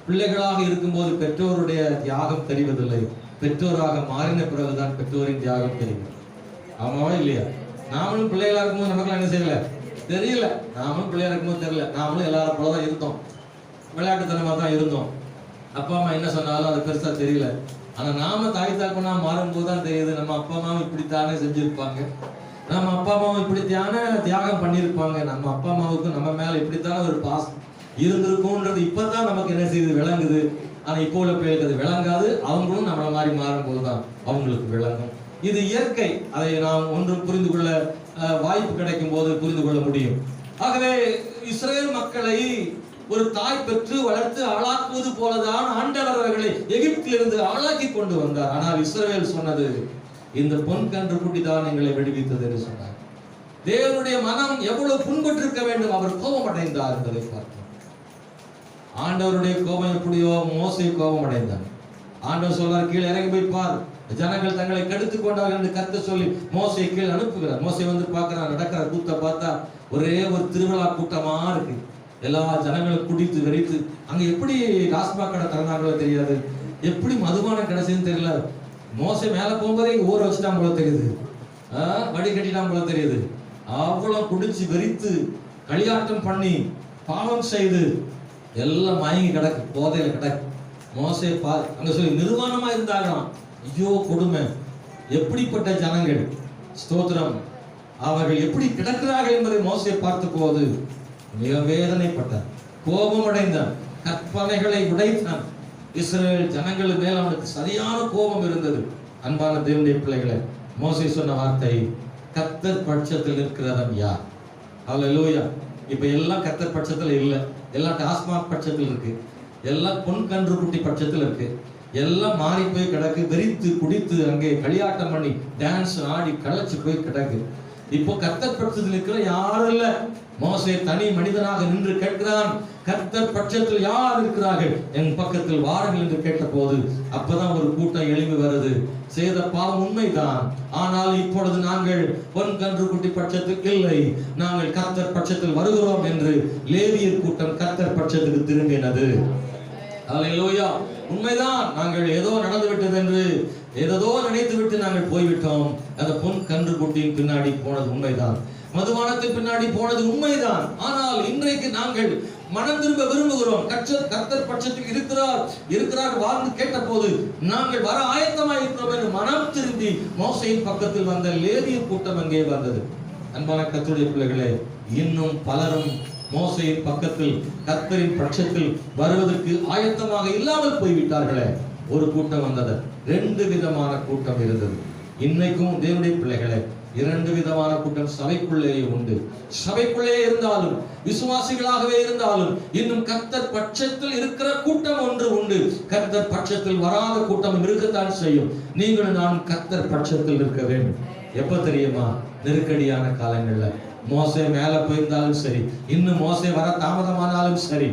S1: பிள்ளைகளாக இருக்கும்போது பெற்றோருடைய தியாகம் தெரிவதில்லை. பெற்றோராக மாறின பிறகுதான் பெற்றோரின் தியாகம் தெரியும். ஆமாவா இல்லையா? நாமளும் பிள்ளைகளா இருக்கும்போது நமக்கு என்ன செய்யல தெரியல. நாமளும் பிள்ளையா இருக்கும்போது தெரியல. நாமளும் எல்லாரும் போலதான் இருந்தோம், விளையாட்டுத்தனமா தான் இருந்தோம். அப்பா அம்மா என்ன சொன்னாலும் அது பெருசா தெரியல. ஆனா நாம தாய் தாப்பனா மாறும்போது தான் தெரியுது, நம்ம அப்பா அம்மாவும் இப்படித்தானே செஞ்சிருப்பாங்க, நம்ம அப்பா அம்மாவும் இப்படித்தானே தியாகம் பண்ணியிருப்பாங்க, நம்ம அப்பா அம்மாவுக்கு நம்ம மேல இப்படித்தானே ஒரு பாசம் இருந்திருக்கும்ன்றது இப்பதான் நமக்கு என்ன செய்யுது விளங்குது. ஆனா இப்போ உள்ள பிள்ளைகளுக்கு அது விளங்காது. அவங்களும் நம்மள மாதிரி மாறும் போதுதான் அவங்களுக்கு விளங்கும். இது இயற்கை. அதை நாம் ஒன்றும் புரிந்து கொள்ள வாய்ப்பு கிடைக்கும் போது புரிந்து கொள்ள முடியும். ஆகவே இஸ்ரவேல் மக்களை ஒரு தாய் பெற்று வளர்த்து ஆளாக்குவது போலதான் ஆண்டவர் அவர்களை எகிப்திலிருந்து ஆளாக்கி கொண்டு வந்தார். ஆனால் இஸ்ரவேல் சொன்னது, இந்த பொன் கன்றுக்குட்டி தான் எங்களை விடுவித்தது என்று சொன்னார். தேவனுடைய மனம் எவ்வளவு புண்பட்டிருக்க வேண்டும். அவர் கோபம் அடைந்தார் என்பதை பார்க்கிறோம். ஆண்டவருடைய கோபம் எப்படியோ மோசே கோபம் அடைந்தார். ஆண்டவர் சொல்றார், கீழே இறங்கி போய் பார், ஜனங்கள் தங்களை கெடுத்துக் கொண்டார்கள் என்று கர்த்தர் சொல்லி மோசே கீழே அனுப்புகிறார். மோசே வந்து பார்க்கிறார், நடக்கிற கூத்த பார்த்தா ஒரே ஒரு திருவிழா கூட்டமா இருக்கு. எல்லா ஜனங்களும் குடித்து வெறித்து அங்க எப்படி டாஸ்மாக் கடை திறந்தாங்களோ தெரியாது, எப்படி மதுபானம் கிடைச்சதுன்னு தெரியல. மோசே மேல போகும்போதே ஊற வச்சுட்டான் போல தெரியுது, வடி கட்டிட்டான் போல தெரியுது. அவ்வளவு குடிச்சு வெறித்து களியாட்டம் பண்ணி பாவம் செய்து எல்லாம் மயங்கி கிடக்கு, போதையில கிடக்கு. மோசே அங்க சொல்லி நிர்வாணமா இருந்தாங்களாம். ஐயோ கொடுமை, எப்படிப்பட்ட ஜனங்கள்! ஸ்தோத்திரம். அவர்கள் எப்படி கிடக்கிறார்கள் என்பதை மோசே பார்த்த போது மிக வேதனைப்பட்டார், கோபம் அடைந்தான், கற்பனைகளை உடைத்தான். இஸ்ரவேல் ஜனங்கள் மேல் அவனுக்கு சரியான கோபம் இருந்தது. அன்பான தேவனுடைய பிள்ளைகளை, மோசே சொன்ன வார்த்தை, கர்த்தர் பட்சத்தில் இருக்கிறவன் யார்? அல்லேலூயா. இப்ப எல்லாம் கர்த்தர் பட்சத்துல இல்லை, எல்லாம் டாஸ்மாக் பட்சத்தில் இருக்கு, எல்லாம் பொன் கன்றுக்குட்டி பட்சத்தில் இருக்கு. எல்லாம் மாறி போய் கிடக்கு, வெறித்து குடித்து அங்கே களியாட்டம் பண்ணி டான்ஸ் ஆடி களைச்சு போய் கிடக்கு. இப்போ கர்த்தர் பட்சத்தில் இருக்கிற யாரும் இல்ல. மோசே தனி மனிதனாக நின்று கேட்கிறான், கர்த்தர் பட்சத்தில் யார் இருக்கிறார்கள், என் பக்கத்தில் வாருங்கள் என்று கேட்ட போது அப்பதான் ஒரு கூட்டம் எழும்பி வருது. செய்த பாவம் உண்மைதான், ஆனால் இப்பொழுது நாங்கள் பொன் கன்றுக்குட்டி பட்சத்தில் இல்லை, நாங்கள் கர்த்தர் பட்சத்தில் வருகிறோம் என்று லேவியர் கூட்டம் கர்த்தர் பட்சத்துக்கு திரும்பினது. அல்லேலூயா. உண்மைதான், நாங்கள் ஏதோ நடந்து விட்டது என்று ஏதோ நினைத்து விட்டு நாங்கள் போய்விட்டோம். அந்த பொன் கன்றுக்குட்டியின் பின்னாடி போனது உண்மைதான், மதுபானத்தின் பின்னாடி போனது உண்மைதான். ஆனால் இன்றைக்கு நாங்கள் மனம் திரும்ப விரும்புகிறோம். கர்த்தர் பட்சத்தில் இருக்கிறார் வாழ்ந்து கேட்ட போது நாங்கள் வர ஆயத்தமாக இருக்கிறோம் என்று மனம் திரும்பி மோசேயின் பக்கத்தில் வந்த லேவியர் கூட்டம் அங்கே வந்தது. அன்பான கர்த்தருடைய பிள்ளைகளே, இன்னும் பலரும் மோசேயின் பக்கத்தில் கர்த்தரின் பட்சத்தில் வருவதற்கு ஆயத்தமாக இல்லாமல் போய்விட்டார்களே. ஒரு கூட்டம் வந்தது, 2 விதமான கூட்டம் இருந்தது. இன்னைக்கும் தேவனுடைய பிள்ளைகளை இரண்டு விதமான கூட்டம் சபைக்குள்ளே உண்டு. சபைக்குள்ளே இருந்தாலும் விசுவாசிகளாகவே இருந்தாலும் இன்னும் கர்த்தர் பட்சத்தில் இருக்கிற கூட்டம் ஒன்று உண்டு. கர்த்தர் பட்சத்தில் வராத கூட்டம் இருக்கத்தான் செய்யும். நீங்களும் நானும் கர்த்தர் பட்சத்தில் இருக்க வேண்டும். எப்ப தெரியுமா? நெருக்கடியான காலங்கள்ல. மோசே மேல போயிருந்தாலும் சரி, இன்னும் மோசே வர தாமதமானாலும் சரி,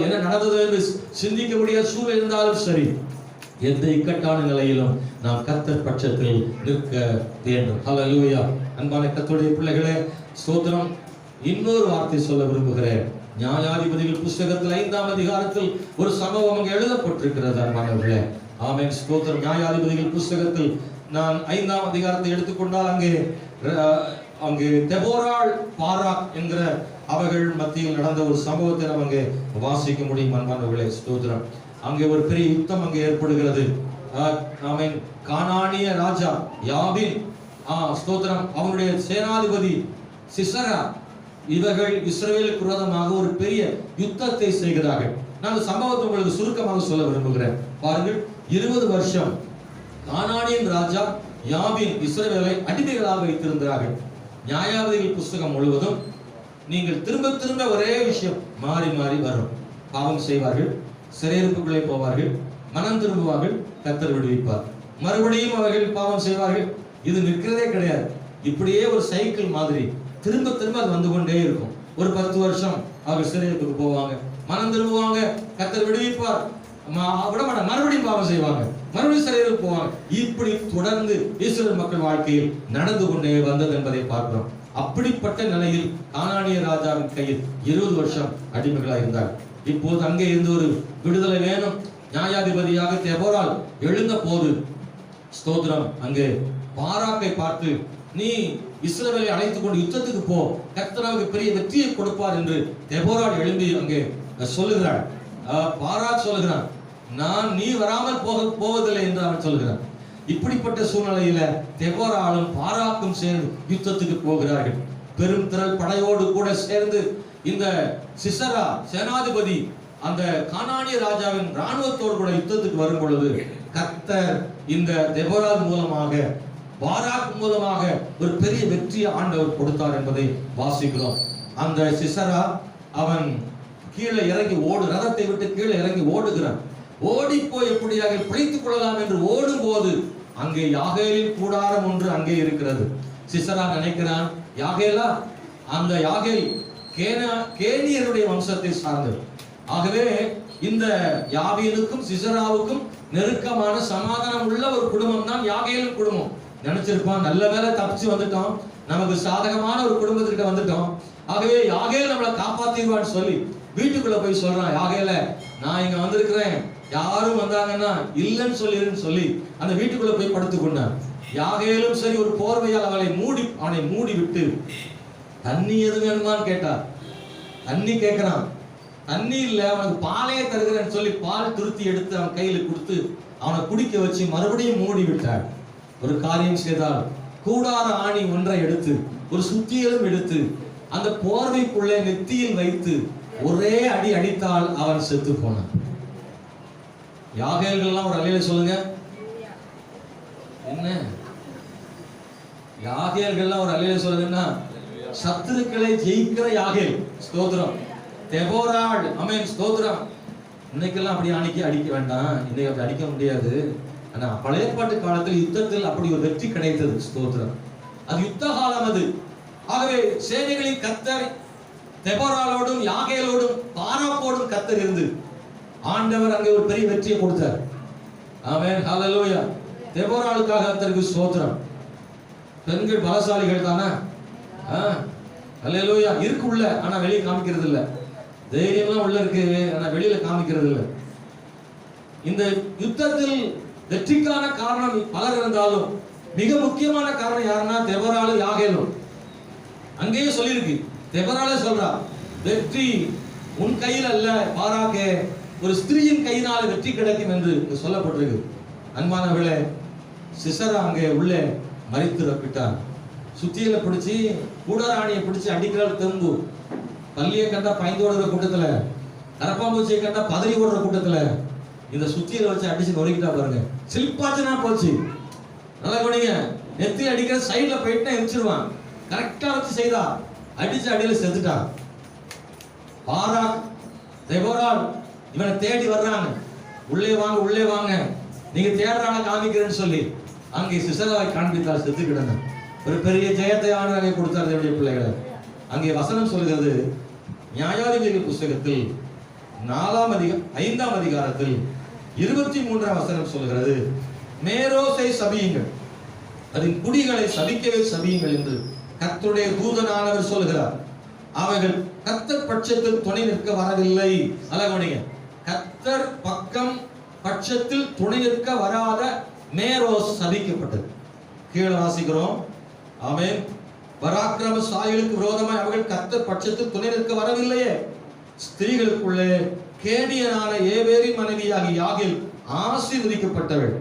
S1: என்ன நடந்தது என்று சிந்திக்க முடியாத சூழல் இருந்தாலும் சரி, எந்த இக்கட்டான நிலையிலும் நாம் கர்த்தர் பட்சத்தில் நிற்க வேண்டும். ஹல்லேலூயா. அன்பான கர்த்தருடைய பிள்ளைகளே, ஸ்தோத்திரம். இன்னொரு வார்த்தை சொல்ல விரும்புகிறேன். நியாயாதிபதிகள் புஸ்தகத்தில் 5ஆம் அதிகாரத்தில் ஒரு சம்பவம் அங்கே எழுதப்பட்டிருக்கிறது. அன்பானவர்களே, ஆமென், ஸ்தோத்திரம். நியாயாதிபதிகள் புஸ்தகத்தில் நான் 5ஆம் அதிகாரத்தை எடுத்துக்கொண்டால் அங்கே தெபோராள், பாராக் என்கிற அவர்கள் மத்தியில் நடந்த ஒரு சம்பவத்தை நாம் அங்கே வாசிக்க முடியும். அன்பானவர்களே, ஸ்தோத்திரம். அங்கே ஒரு பெரிய யுத்தம் அங்கே ஏற்படுகிறது. ஆமென். கானானிய ராஜா யாபின், ஸ்தோத்திரம், அவனுடைய சேனாதிபதி சிசரா, இவர்கள் இஸ்ரவேலுக்கு விரோதமாக ஒரு பெரிய யுத்தத்தை செய்கிறார்கள். நான் அந்த சம்பவத்தை உங்களுக்கு சுருக்கமாக சொல்ல விரும்புகிறேன். பாருங்கள், 20 வருஷம் கானானியன் ராஜா யாபின் இஸ்ரவேலை அடிமைகளாக வைத்திருந்தார்கள். நியாயாதிபதிகள் புஸ்தகம் முழுவதும் நீங்கள் திரும்ப திரும்ப ஒரே விஷயம் மாறி மாறி வரும். பாவம் செய்வார்கள், சிறையிருப்புக்குள்ளே போவார்கள், மனம் திரும்புவார்கள், கர்த்தர் விடுவிப்பார். மறுபடியும் அவர்கள் பாவம் செய்வார்கள். இது நிற்கிறதே கிடையாது. இப்படியே ஒரு சைக்கிள் மாதிரி திரும்ப திரும்ப அது வந்து கொண்டே இருக்கும். ஒரு 10 வருஷம் அவர்கள் சிறையிருப்புக்கு போவாங்க, மனம் திரும்புவாங்க, கர்த்தர் விடுவிப்பார், மறுபடியும் பாவம் செய்வாங்க, மறுபடியும் சிறையிருப்பு போவாங்க. இப்படி தொடர்ந்து இஸ்ரவேல் மக்கள் வாழ்க்கையில் நடந்து கொண்டே வந்தது என்பதை பார்க்கிறோம். அப்படிப்பட்ட நிலையில் கானானிய ராஜாவின் கையில் 20 வருஷம் அடிமைகளாக இருந்தார். இப்போது அங்கே இருந்து ஒரு விடுதலை வேணும். நியாயாதிபதியாக தெபோராள் எழுந்த போது, ஸ்தோத்திரம், அங்கே பாராக்கை பார்த்து, நீ இஸ்ரவேலை அழைத்துக் கொண்டு யுத்தத்துக்கு போ, கர்த்தர் நமக்கு பெரிய வெற்றியை கொடுப்பார் என்று தெபோராள் எழும்பி அங்கே சொல்லுகிறாள். பாராக் சொல்லுகிறான், நீ வராமல் போவதில்லை என்று அவன் சொல்கிறான். இப்படிப்பட்ட சூழ்நிலையில தெபோராளும் பாராக்கும் சேர்ந்து யுத்தத்துக்கு போகிறார்கள். பெரும் திரள் படையோடு கூட சேர்ந்து இந்த சிசரா சேனாதிபதி அந்த கானானிய ராஜாவின் ராணுவத்தோடு கூட யுத்தத்துக்கு வரும் பொழுது கர்த்தர் இந்த தெபோராள் மூலமாக, பாராக் மூலமாக ஒரு பெரிய வெற்றியை ஆண்டவர் கொடுத்தார் என்பதை வாசிக்கிறோம். அந்த சிசரா அவன் கீழே இறங்கி ரதத்தை விட்டு கீழே இறங்கி ஓடுகிறான். ஓடி போய் எப்படியாக பிழைத்துக் கொள்ளலாம் என்று ஓடும் போது அங்கே யாகேலின் கூடாரம் ஒன்று அங்கே இருக்கிறது. சிசரா நினைக்கிறான், யாகேலா, அந்த யாகேல் கேனியருடைய வம்சத்தை சார்ந்தது. ஆகவே இந்த யாபீனுக்கும் சிசராவுக்கும் நெருக்கமான சமாதானம் உள்ள ஒரு குடும்பம் தான் யாகேலின் குடும்பம். நினைச்சிருப்பான், நல்ல வேலை தப்பிச்சு வந்துட்டோம், நமக்கு சாதகமான ஒரு குடும்பத்திற்கு வந்துட்டோம், ஆகவே யாகேல் நம்மளை காப்பாத்திடுவான்னு சொல்லி வீட்டுக்குள்ள போய் சொல்றான், யாகேல, நான் இங்க வந்திருக்கிறேன், யாரும் வந்தாங்கன்னா இல்லைன்னு சொல்லி அந்த வீட்டுக்குள்ள போய் படுத்துக்கொண்டான். யாகேலும் சரி ஒரு போர்வையால் அவனை மூடி விட்டு தண்ணி எது வேணுமான்னு கேட்டார். தண்ணி கேட்கிறான், தண்ணி இல்ல, அவனுக்கு பாலையே தருகிறேன்னு சொல்லி பால் துருத்தி எடுத்து அவன் கையில கொடுத்து அவனை குடிக்க வச்சு மறுபடியும் மூடி விட்டார். ஒரு காரியம் செய்தால் கூடார ஆணி ஒன்றை எடுத்து ஒரு சுத்தியலும் எடுத்து அந்த போர்வைக்குள்ளே நெத்தியில் வைத்து ஒரே அடி அடித்தால் அவன் செத்து போனான். யாகேல்கள்லாம் ஒரு அலையில சொல்லுங்க, என்ன யாகேல்கள்லாம் ஒரு அலையில சொல்லுங்கன்னா சத்துருக்களை ஜெயிக்கிற யாகேல். ஸ்தோத்திரம். தெபோராள், ஆமென், ஸ்தோத்திரம். இன்னைக்கெல்லாம் அப்படி அடிக்க வேண்டாம், இன்னைக்கு அப்படி அடிக்க முடியாது. ஆனா பழைய பாட்டு காலத்தில் யுத்தத்தில் அப்படி ஒரு வெற்றி கிடைத்தது. ஸ்தோத்திரம். அது யுத்த காலம் அது. ஆகவே சேனைகளின் கர்த்தர் தெபோராளோடும் யாகேலோடும் பாராக்கோடும் கர்த்தர் இருந்து ஆண்டவர் அங்கே ஒரு பெரிய வெற்றியை கொடுத்தார். ஆமென், ஹல்லேலூயா. தெபோராளுக்காக கர்த்தருக்கு ஸ்தோத்திரம். பெண்கள் பலசாலிகள் தானே, ஹல்லேலூயா. இருக்கு உள்ள, ஆனா வெளியே காமிக்கிறது இல்ல. தைரியம்லாம் உள்ள இருக்கு, ஆனா வெளியில காமிக்கிறது இல்ல. இந்த யுத்தத்தில் வெற்றிக்கான காரணம் பலர் இருந்தாலும் மிக முக்கியமான காரணம் யாருன்னா தெபோராளும் யாகேலும். அங்கேயே சொல்லியிருக்கு, தெபோராளே சொல்றா, வெற்றி உன் கையில் அல்ல பாராக்கே, ஒரு ஸ்திரீயின் கையினால் வெற்றி கிடைக்கும் என்று சொல்லப்பட்டிருக்கு. அன்பானவர்களே, சிசரா அங்கே உள்ளே மரித்து ரப்பிட்டார். சுத்தியில பிடிச்சி கூடாராணியை பிடிச்சி அடிக்கிறாள். தெம்பு பள்ளியை கண்டா பயந்து ஓடுற கூட்டத்துல, கரப்பாம்பூச்சியை கண்டா பதறி ஓடுற கூட்டத்துல இந்த சுத்தியில வச்சு அடிச்சு நொறுக்கிட்டா பாருங்க. சில்பாச்சுனா போச்சு. நல்லா கவனிங்க. நெத்தி அடிக்கிற சைடுல போயிட்டு எரிச்சிருவான். கரெக்டா வச்சு செய்தா, அடிச்சு அடியில செத்துட்டா. பாராக் தெபோராள் இவனை தேடி வர்றாங்க. உள்ளே வாங்க, உள்ளே வாங்க, நீங்க தேடுறான காமிக்கிறேன்னு சொல்லி அங்கே சிசராவை காண்பித்தால் செத்து கிடந்த ஒரு பெரிய ஜெயத்தை ஆண்டவர் கொடுத்தார் தேவனுடைய பிள்ளைகளை. அங்கே வசனம் சொல்கிறது, நியாயாதிபதிகள் புஸ்தகத்தில் 5ஆம் அதிகாரத்தில் 23ஆம் வசனம் சொல்கிறது, மேரோசை சபியுங்கள், அதன் குடிகளை சபிக்கவே சபியுங்கள் என்று கர்த்தருடைய தூதனானவர் சொல்கிறார். அவைகள் கர்த்தர் பட்சத்தில் துணை நிற்க வரவில்லை. அழகவனிங்க, கர்த்தர் பக்கம் பட்சத்தில் துணை நிற்க வராத மேரோஸ் சபிக்கப்பட்டது. கீழே வாசிக்கிறோம், ஆமென். பராக்கிரமசாலிகளுக்கு விரோதமாய் அவர்கள் கர்த்தர் பட்சத்தில் துணை நிற்க வரவில்லையே. ஸ்திரீகளுக்குள்ளே கேனியனான ஏபேரின் மனைவியாகிய யாகேல் ஆசீர்வதிக்கப்பட்டவள்.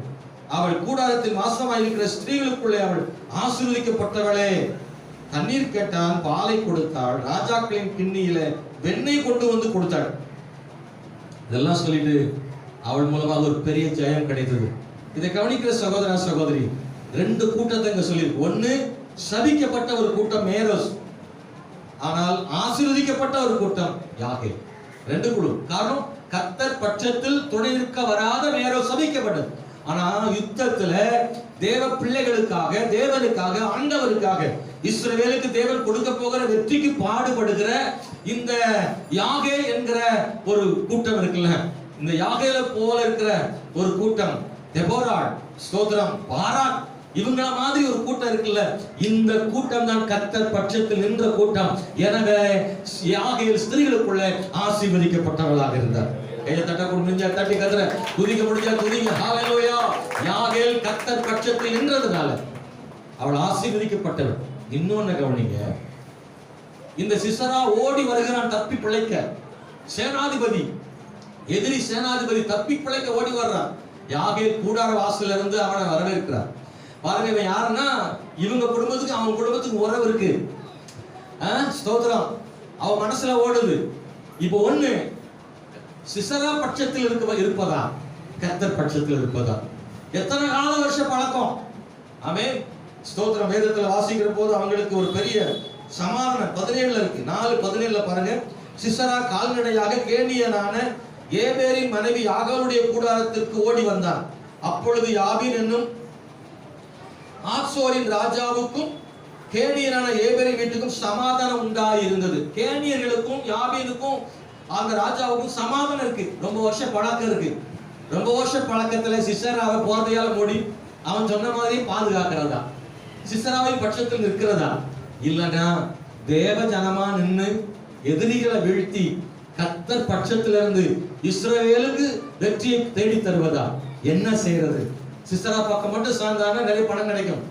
S1: அவள் கூடாரத்தில் வாசமாயிருக்கிற ஸ்திரீகளுக்குள்ளே அவள் ஆசீர்வதிக்கப்பட்டவளே. தண்ணீர் கேட்டான், பாலை கொடுத்தாள், ராஜாக்களின் கிண்ணியில வெண்ணெய் கொண்டு வந்து கொடுத்தாள். இதெல்லாம் சொல்லிட்டு அவள் மூலமாக ஒரு பெரிய ஜெயம் கிடைத்தது. இதை கவனிக்கிற சகோதர சகோதரி, 2 கூட்டத்தை இங்க சொல்லி, ஒன்னு சபிக்கப்பட்ட ஒரு கூட்டம் மேரோஸ், ஆனால் ஆசீர்வதிக்கப்பட்ட ஒரு கூட்டம் யாகேல். 2 குழு. காரணம், கர்த்தர் பட்சத்தில் துணை நிற்க வராத மேரோஸ் சபிக்கப்பட்டது. ஆனா யுத்தத்துல தேவ பிள்ளைகளுக்காக, தேவனுக்காக, ஆண்டவருக்காக, இஸ்ரவேலுக்கு தேவன் கொடுக்க போகிற வெற்றிக்கு பாடுபடுகிற இந்த யாகேல் என்கிற ஒரு கூட்டம் இருக்குல்ல, இந்த யாகேல போல இருக்கிற ஒரு கூட்டம், தெபோராள், ஸ்தோத்திரம், பாராக், இவங்கள மாதிரி ஒரு கூட்டம் இருக்குல்ல, இந்த கூட்டம் தான் கர்த்தர் பட்சத்தில் நின்ற கூட்டம். எனவே யாகேல் ஸ்திரீகளுக்குள்ள ஆசீர்வதிக்கப்பட்டவளாக இருந்தார். கையை தட்ட முடிஞ்சா தட்டி கத்துற, துதிக்க முடிஞ்சா துதிங்க. ஹalleluya. யாகேல் கர்த்தர் பட்சத்தில் நின்றதுனால அவள் ஆசீர்வதிக்கப்பட்டவள். இன்னொன்னு கவனிங்க, இந்த சிசரா ஓடி வருகிறான் தப்பி பிழைக்க. சேனாதிபதி, எதிரி சேனாதிபதி தப்பி பிழைக்க ஓடி வர்றான். யாகேல் கூடார வாசல்ல இருந்து அவனை வரவேற்கிறார். பாருங்க, இவன் யாருன்னா இவங்க குடும்பத்துக்கு அவன் குடும்பத்துக்கு உறவு இருக்கு. ஸ்தோத்திரம். அவன் மனசுல ஓடுது. இப்போ ஒண்ணு, சிசரா பட்சத்தில் இருப்பதா, கர்த்தர் பட்சத்தில் இருப்பதா? எத்தனை கால வருஷ பழக்கம். ஆமென். ஸ்தோத்திரம். வேதத்துல வாசிக்கிற போது அவங்களுக்கு ஒரு பெரிய சமாதானம் 17ல இருக்கு. 4:17ல பாருங்க, சிசரா கால்நடையாக கேனியனான ஏபேரின் மனைவி யாகேலுடைய கூடாரத்திற்கு ஓடி வந்தான். அப்பொழுது யாபீன் என்னும் ஆத்சோரின் ராஜாவுக்கும் கேனியனான ஏபேரின் வீட்டுக்கும் சமாதானம் உண்டாயிருந்தது. கேனியர்களுக்கும் யாபீனுக்கும் அந்த ராஜாவுக்கும் சமாதானம் இருக்கு. ரொம்ப வருஷ பழக்கம் இருக்கு. ரொம்ப வருஷ பழக்கத்துல சிசராவை போர்வையால மூடி அவன் சொன்ன மாதிரி பாதுகாக்கிறதா, சிசராவின் பட்சத்தில் நிற்கிறதா, இல்லனா தேவ ஜனமா நின்னு எதிரிகளை வீழ்த்தி கர்த்தர் பட்சத்திலிருந்து இஸ்ரவேலுக்கு வெற்றியை தேடி தருவதா? என்ன செய்யறது? சிசரா பக்கம் மட்டும் சார்ந்தான நிறைய பணம் கிடைக்கும்,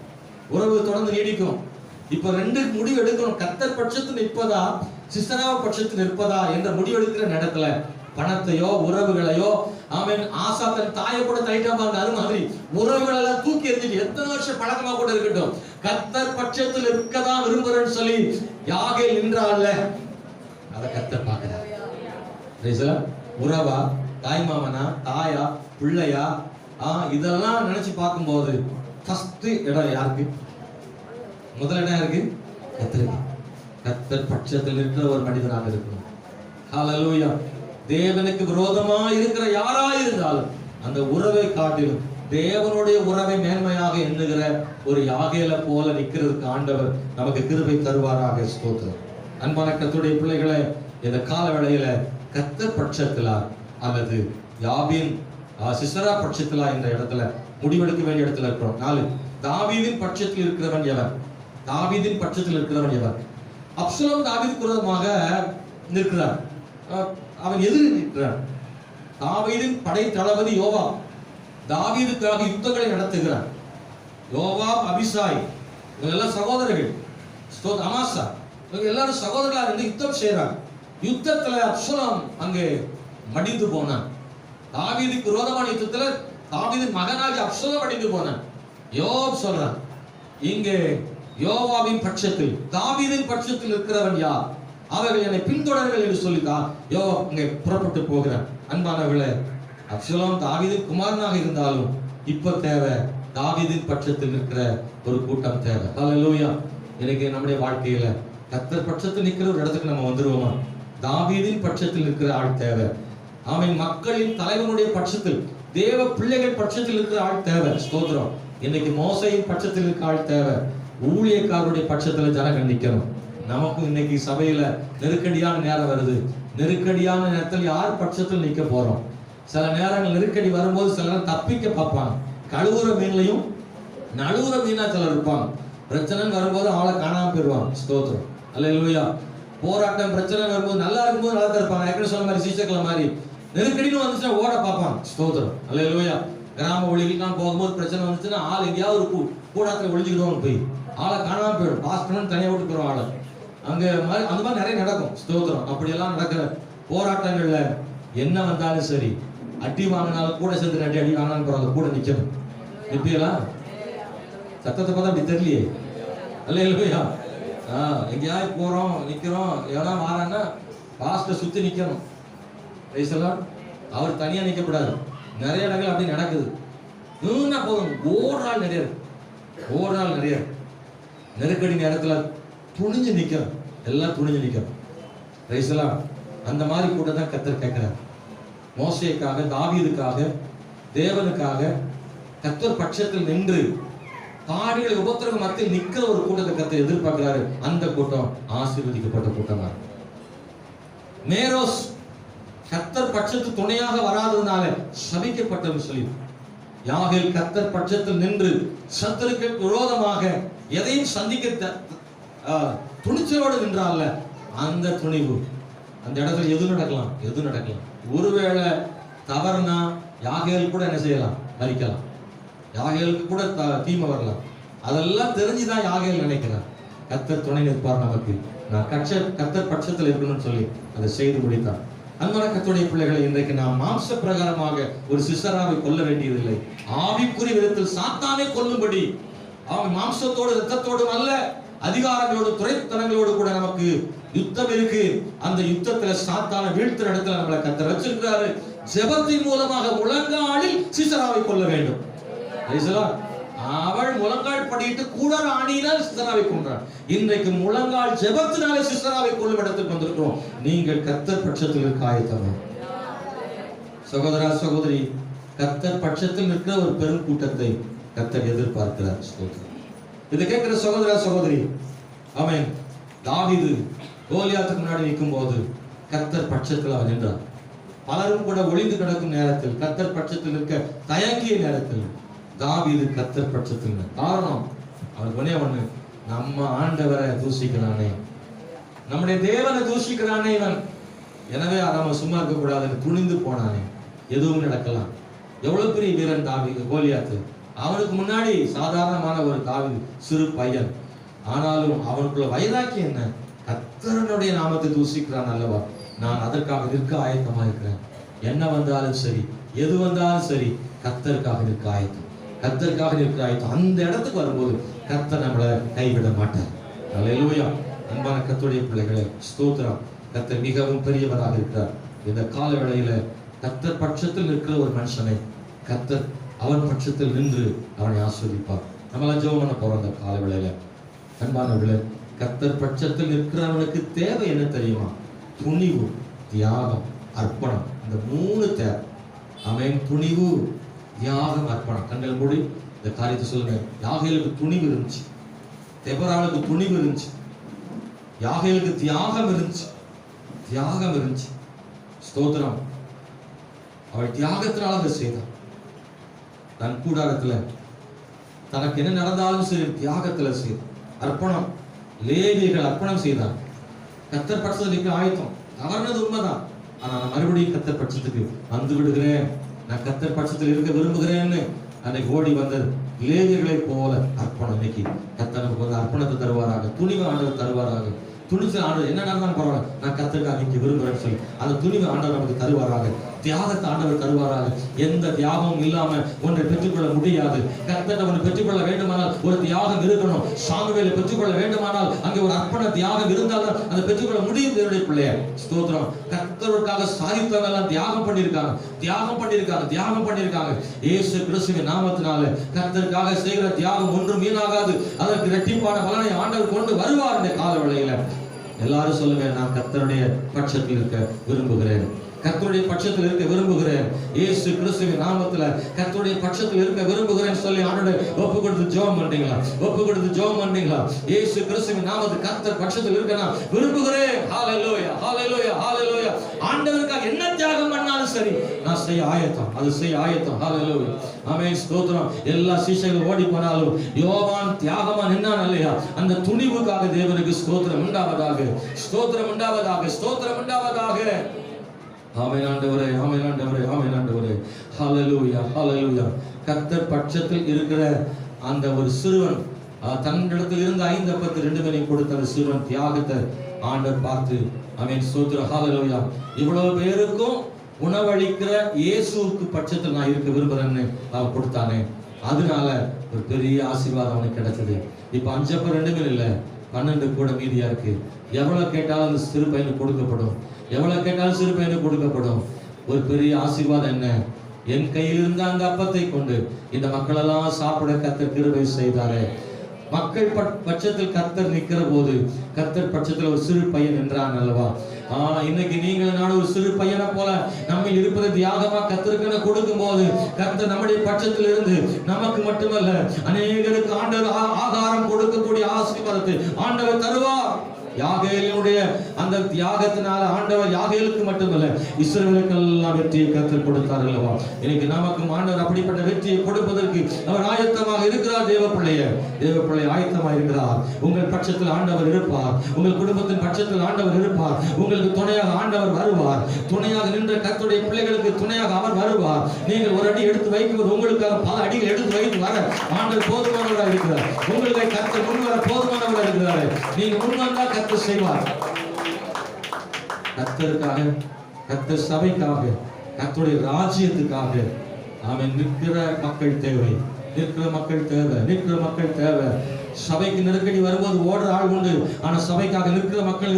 S1: உறவு தொடர்ந்து நீடிக்கும். இப்ப 2 முடிவு எடுக்கணும். கர்த்தர் பட்சத்தில் நிற்பதா, சிசராவ பட்சத்தில் நிற்பதா என்ற முடிவெடுக்கிற நேரத்துல பணத்தையோ உறவுகளையோ, அவன் ஆசா தன் தாயை கூட தயிட்டா பாருங்க, அது மாதிரி உறவுகளெல்லாம் தூக்கி எறிஞ்சிட்டு எத்தனை வருஷம் பழக்கமா கூட இருக்கட்டும், கர்த்தர் பட்சத்தில் இருக்கதான் விரும்புறேன்னு சொல்லி யாகேல் நின்றால, அதை கர்த்தர் பார்க்கிறார். உறவா, தாய் மாமனா, தாயா, பிள்ளையா, இதெல்லாம் நினைச்சு பார்க்கும்போது ஃபர்ஸ்ட் இடம் யாருக்கு? முதல் இடம் யாருக்கு? கர்த்தருக்கு. கர்த்தர் பட்சத்தில் இருக்கிற ஒரு மனிதனாக இருக்கணும். ஹalleluya. தேவனுக்கு விரோதமா இருக்கிற யாரா இருந்தாலும் அந்த உறவை காட்டிலும் தேவனுடைய உறவை மேன்மையாக எண்ணுகிற ஒரு யாகேல போல நிக்கிறதுக்கு ஆண்டவர் நமக்கு கிருபை தருவாராக. ஸ்தோத்திரம். அன்பான கர்த்தருடைய பிள்ளைகளே, இந்த கால வேளையில கர்த்தர் பட்சத்திலா அல்லது யாபீன் சிசரா பட்சத்திலா என்ற இடத்துல முடிவெடுக்க வேண்டிய இடத்துல இருக்கிறோம். 4, தாவீதின் பட்சத்தில் இருக்கிறவன் எவன்? தாவீதின் பட்சத்தில் இருக்கிறவன் எவன்? அப்சலோம் தாவீதுக்கு விரோதமாக நிற்கிறார். அவன் எதிரி நிற்கிறான். தாவீதின் படை தளபதி யோவாப் தாவீதுக்காக யுத்தங்களை நடத்துகிறார். யோவாப், அபிசாய், இவங்க எல்லாம் சகோதரர்கள். அமாசா, இவங்க எல்லாரும் சகோதரர்களாக இருந்து யுத்தம் செய்யறாங்க. யுத்தத்துல அப்சலோம் அங்கே மடிந்து போனான். தாவீதுக்கு விரோதமான யுத்தத்துல தாவீதின் மகனாகி அப்சலோம் மடிந்து போனான். யோவாப் சொல்றான், இங்கே யோவாபின் பட்சத்தில், தாவீதின் பட்சத்தில் இருக்கிறவன் யார்? அவர்கள் என்னை பின்தொடர்கள் என்று சொல்லித்தான் யோவாப் அங்கே புறப்பட்டு போகிறான். அன்பானவர்களே, அப்சலோம் தாவீதின் குமாரனாக இருந்தாலும் இப்ப தேவை தாவீதின் பட்சத்தில் நிற்கிற ஒரு கூட்டம் தேவை. ஹல்லேலூயா. இன்னைக்கு நம்முடைய வாழ்க்கையில கர்த்தர் பட்சத்தில் நிற்கிற ஒரு இடத்துக்கு நம்ம வந்துருவோமா? தாவீதின் பட்சத்தில் இருக்கிற ஆள் தேவை. அவன் மக்களின் தலைவனுடைய பட்சத்தில், தேவ பிள்ளைகள் பட்சத்தில் இருக்கிற ஆள் தேவை. ஸ்தோத்திரம். இன்னைக்கு மோசையின் பட்சத்தில் இருக்க ஆள் தேவை. ஊழியக்காரருடைய பட்சத்துல ஜனங்கள் நிக்கணும். நமக்கும் இன்னைக்கு சபையில நெருக்கடியான நேரம் வருது. நெருக்கடியான நேரத்தில் யார் பட்சத்தில் நிக்க போறோம்? சில நேரங்கள் நெருக்கடி வரும்போது சிலர் தப்பிக்க பார்ப்பாங்க. கழுவுற மீன்லையும் நழுவுற மீனா சிலர் இருப்பாங்க. பிரச்சனை வரும்போது ஆளை காணாம போயிடுவாங்க. ஸ்தோத்திரம். அல்லேலூயா. போராட்டம் பிரச்சனை வரும்போது நல்லா இருக்கும்போது நல்லா தான் இருப்பாங்க. ஏற்கனவே சொன்ன மாதிரி சீசக்கல மாதிரி நெருக்கடின்னு வந்துச்சுன்னா ஓட பார்ப்பாங்க. ஸ்தோத்திரம். அல்லேலூயா. கிராம ஒளிகளுக்கெல்லாம் போகும்போது பிரச்சனை வந்துச்சுன்னா ஆள் எங்கேயாவது ஒரு கூடாத்துல ஒளிஞ்சுக்கிடுவாங்க. போய் ஆளை காணாம போயிடும். பாஸ்டர்னு தனியாக விட்டு போயிடும் ஆளை. அங்க அந்த மாதிரி நிறைய நடக்கும். ஸ்தோத்திரம். அப்படியெல்லாம் நடக்கிற போராட்டங்கள்ல என்ன வந்தாலும் சரி, அடி வாங்கினாலும் கூட சேர்ந்து அடி வாங்கினாலும் பரவாயில்ல, கூட நிக்கணும். நிப்பீங்களா? சத்தத்தை பார்த்தா அப்படி தெரியலையே. அல்லேலூயா. எங்கேயாவது போறோம் நிக்கிறோம், எவனா வாரான்னா பாஸ்டர் சுத்தி நிக்கணும். அவர் தனியா நிக்கப்படாது. நிறைய இடங்கள் அப்படி நடக்குது. போதும் ஓடுறாள் நிறைய ஓடுறாள் நிறைய நெருக்கடி நேரத்துல துணிஞ்சு நிக்கிறோம். எல்லாம் துணிஞ்சு நிக்கிறோம். அந்த மாதிரி கூட தான் கர்த்தர் கேட்கிறார். மோசேக்காக, தாவீதுக்காக, தேவனுக்காக கர்த்தர் பட்சத்தில் நின்று பாடிகளை உபத்திரவ மத்தியில் நிக்கிற ஒரு கூட்டத்தை கர்த்தர் எதிர்பார்க்கிறாரு. அந்த கூட்டம் ஆசீர்வதிக்கப்பட்ட கூட்டமா. மேரோஸ் கர்த்தர் பட்சத்துக்கு துணையாக வராததுனால சபிக்கப்பட்டன்னு சொல்லி, யாகேல் கர்த்தர் பட்சத்தில் நின்று சத்துருக்கு விரோதமாக எதையும் சந்திக்க துணிச்சலோடு நின்றால, அந்த துணிவு அந்த இடத்துல எது நடக்கலாம். ஒருவேளை தவறுனா யாகேல் கூட என்ன செய்யலாம்? மறிக்கலாம். யாகேலுக்கு கூட தீமை வரலாம். அதெல்லாம் தெரிஞ்சுதான் யாகேல் நினைக்கிறார். கர்த்தர் துணை நிற்பார் நமக்கு, நான் கர்த்தர் பட்சத்தில் இருக்கணும்னு சொல்லி அதை செய்து முடித்தார். அன்பான கர்த்தருடைய பிள்ளைகளை, இன்றைக்கு நாம் மாம்ச பிரகாரமாக ஒரு சிசராவை கொல்ல வேண்டியதில்லை. ஆவிக்குரிய விதத்தில் சாத்தானை கொல்லும்படி அவன் மாம்சத்தோடு இரத்தத்தோடும் அல்ல, அதிகாரங்களோடு துறைத்தனங்களோடு கூட நமக்கு யுத்தம் இருக்கு. அந்த யுத்தத்துல சாத்தான வீழ்த்துற இடத்துல நம்மளை கர்த்தர் வச்சிருக்கிறாரு. ஜெபத்தின் மூலமாக முழங்காலில் சிசராவை கொல்ல வேண்டும். அவள் முழங்கால் படிட்டு கூட ஆணியினால் சிசராவை கொன்றாள். இன்றைக்கு முழங்கால் ஜெபத்தினால சிசராவை கொல்லும் இடத்துக்கு வந்திருக்கிறோம். நீங்கள் கர்த்தர் பட்சத்தில் இருக்க ஆயத்தமா? சகோதரா சகோதரி, கர்த்தர் பட்சத்தில் இருக்கிற ஒரு பெரும் கூட்டத்தை கர்த்தர் எதிர்பார்க்கிறார். இதை கேட்கிற சகோதரா சகோதரி, ஆமென். தாவீது கோலியாத்துக்கு முன்னாடி நிற்கும் போது கர்த்தர் பட்சத்தில் அவன் நின்றார். பலரும் கூட ஒளிந்து கிடக்கும் நேரத்தில், கர்த்தர் பட்சத்தில் இருக்க தயங்கிய நேரத்தில் தாவீது கர்த்தர் பட்சத்தில். காரணம் அவனுக்கு ஒண்ணு, நம்ம ஆண்டவரை தூஷிக்கிறானே, நம்முடைய தேவனை தூஷிக்கிறானே இவன், எனவே நம்ம சும்மா இருக்க கூடாதுன்னு துணிந்து போனானே. எதுவும் நடக்கலாம். எவ்வளவு பெரிய வீரன் தாவீது, கோலியாத்து. அவனுக்கு முன்னாடி சாதாரணமான ஒரு தாவீது, சிறு பையன். ஆனாலும் அவனுக்குள்ள வைராக்கியம் என்ன? கர்த்தருடைய நாமத்தை தூஷிக்கிறான் அல்லவா, நான் அதற்காக நிற்க ஆயத்தமா இருக்கிறேன். என்ன வந்தாலும் சரி, எது வந்தாலும் சரி, கர்த்தருக்காக நிற்க ஆயத்தம், கர்த்தருக்காக நிற்க ஆயத்தம். அந்த இடத்துக்கு வரும்போது கர்த்தர் நம்மளை கைவிட மாட்டார். அல்லேலூயா. அன்பான கர்த்தருடைய பிள்ளைகளே, ஸ்தோத்திரம். கர்த்தர் மிகவும் பெரியவராக இருக்கிறார். இந்த கால வேளையில கர்த்தர் பட்சத்தில் இருக்கிற ஒரு மனுஷனை கர்த்தர் அவன் பட்சத்தில் நின்று அவனை ஆஸ்வதிப்பார். நம்மளாம் ஜெபம் பண்ண போறோம். அந்த கால வேளையில அன்பானவர்களே, கர்த்தர் பட்சத்தில் இருக்கிறவனுக்கு தேவை என்ன தெரியுமா? துணிவு, தியாகம், அர்ப்பணம். இந்த 3 தேவை. அவன் துணிவு, தியாகம், அர்ப்பணம். கண்கள் மூடி இந்த காரியத்தை சொல்லுங்க. யாகேலுக்கு துணிவு இருந்துச்சு, தெபொராளுக்கு துணிவு இருந்துச்சு, யாகேலுக்கு தியாகம் இருந்துச்சு. ஸ்தோத்திரம். அவள் தியாகத்தினால அதை செய்தான். தன் கூடாரத்துல தனக்கு என்ன நடந்தாலும் சரி தியாகத்துல செய்தான். அர்ப்பணம். லேவியர்கள் அர்ப்பணம் செய்தான். கர்த்தர் பட்சத்துக்கு ஆயத்தம். தவறுனது உண்மைதான். ஆனா நான் மறுபடியும் கர்த்தர் பட்சத்துக்கு வந்து விடுகிறேன், நான் கர்த்தர் பட்சத்தில் இருக்க விரும்புகிறேன்னு அன்னைக்கு ஓடி வந்தது லேவியர்களை போல அர்ப்பணம். இன்னைக்கு கர்த்தர் நமக்கு வந்து அர்ப்பணத்தை தருவாராக, துணிவு ஆண்டவர் தருவாராக. துணிச்சல் ஆண்டவர் என்ன நடந்தாலும் பரவாயில்ல, நான் கர்த்தருக்காக இங்க விரும்புகிறேன்னு சொல்லி அந்த துணிவு ஆண்டவர் நமக்கு தருவாராக. தியாகத்தை ஆண்டவர் தருவாராக. எந்த தியாகமும் இல்லாம ஒன்றை பெற்றுக்கொள்ள முடியாது. கர்த்தரை ஒன்று பெற்றுக்கொள்ள வேண்டுமானால் ஒரு தியாகம் இருக்கணும். சாமுவேலை பெற்றுக்கொள்ள வேண்டுமானால் அங்கே ஒரு அர்ப்பண தியாகம் இருந்தால் தான் அதை பெற்றுக்கொள்ள முடியும். தேவனுடைய பிள்ளைய ஸ்தோத்திரம். கர்த்தருக்காக சாதித்தவங்க எல்லாம் தியாகம் பண்ணியிருக்காங்க. இயேசு கிறிஸ்துவின் நாமத்தினால கர்த்தருக்காக செய்கிற தியாகம் ஒன்றும் வீணாகாது. அதற்கு இரட்டிப்பான பலனை ஆண்டவர் கொண்டு வருவார். இந்த கால வேளையில எல்லாரும் சொல்லுங்க, நான் கர்த்தருடைய பட்சத்தில் இருக்க விரும்புகிறேன். கர்த்தருடைய பட்சத்தில் இருக்க விரும்புகிறேன். இயேசு கிறிஸ்துவின் நாமத்துல கர்த்தருடைய பட்சத்தில் இருக்க விரும்புகிறேன் சொல்லி ஆண்டவரே ஒப்பு கொடுத்து ஜெபம் பண்றீங்களா? இயேசு கிறிஸ்துவின் நாமத்தில் கர்த்தர் பட்சத்தில் இருக்க நான் விரும்புகிறேன். ஹalleluya ஹalleluya ஹalleluya. ஆண்டவருக்காக என்ன தியாகம் பண்ணாலும் சரி நான் செய்ய ஆயத்தம். ஹalleluya ஆமென் ஸ்தோத்திரம். எல்லா சீஷைகளும் ஓடி போனாலும் யோவான் தியாகமா நின்னான் இல்லையா? அந்த துணிவுக்காக தேவனுக்கு ஸ்தோத்திரம் உண்டாவதாக. ஆமென் ஆண்டவரே. ஹalleluya. கர்த்தர் பட்சத்தில் இருக்கிற அந்த ஒரு சிறுவன் தன்னிடத்தில் இருந்த 5 அப்பத்தை 2 மீனையும் கொடுத்த அந்த சிறுவன் தியாகத்தை ஆண்டவர் பார்த்து ஆமென் ஸ்தோத்திரம். ஹalleluya. இவ்வளவு பேருக்கும் உணவளிக்கிற இயேசுவுக்கு பட்சத்தில் நான் இருக்க விரும்புறேன்னு அவன் கொடுத்தானே, அதனால ஒரு பெரிய ஆசீர்வாதம் அவனுக்கு கிடைச்சது. இப்ப 5 அப்பம் 2 மீன் இல்ல, 12 கூட மீதியா இருக்கு. எவ்வளவு கேட்டாலும் அந்த சிறு பையனுக்கு கொடுக்கப்படும். ஒரு பெரிய ஆசீர்வாதம் என்ன? என் கையில் இருந்த அந்த அப்பத்தை கொண்டு இந்த மக்கள் எல்லாம் சாப்பிட கர்த்தர் கிருபை செய்தாரே. மக்கள் பட்சத்தில் கர்த்தர் நிற்கிற போது கர்த்தர் பட்சத்தில் ஒரு சிறு பையன் என்றான் அல்லவா? இன்னைக்கு நீங்கள் நான் ஒரு சிறு பையனை போல நம்ம இருப்பதை தியாகமா கர்த்தருக்கு கொடுக்கும் போது கர்த்தர் நம்முடைய பட்சத்தில் இருந்து நமக்கு மட்டுமல்ல அநேகருக்கு ஆண்டவர் ஆகாரம் கொடுக்கக்கூடிய ஆசீர்வாதத்தை ஆண்டவர் தருவார். யாகேலுடைய அந்த தியாகத்தினால ஆண்டவர் யாகேலுக்கு மட்டுமல்ல இஸ்ரவேலுக்கெல்லாம் வெற்றியை கர்த்தர் கொடுத்தார் அல்லவா? இன்னைக்கு நமக்கு ஆண்டவர் அப்படிப்பட்ட வெற்றியை கொடுப்பதற்கு அவர் ஆயத்தமாக இருக்கிறார். தேவ பிள்ளை ஆயத்தமாக இருக்கிறார். உங்கள் பட்சத்தில் ஆண்டவர் இருப்பார். உங்கள் குடும்பத்தின் பட்சத்தில் ஆண்டவர் இருப்பார். உங்களுக்கு துணையாக ஆண்டவர் வருவார். துணையாக நின்ற கர்த்தருடைய பிள்ளைகளுக்கு துணையாக அவர் வருவார். நீங்கள் ஒரு அடி எடுத்து வைக்கும்போது உங்களுக்காக பல அடிகள் எடுத்து வைத்து வர ஆண்டவர் போதுமானவராக இருக்கிறார். உங்களுக்கு கர்த்தர் முன்வர போதுமானவராக இருக்கிறார். நீங்க முன்வந்தால் கர்த்தர் செய்வார். கர்த்தருக்காக, கர்த்தர் சபைக்காக, கர்த்தருடைய ராஜ்யத்துக்காக ஆமென் நிற்கிற மக்கள் தேவை. சபைக்கு நெருக்கடி வரும்போது ஓடுற ஆள் உண்டு. ஆனா சபைக்காக நிற்கிற மக்கள்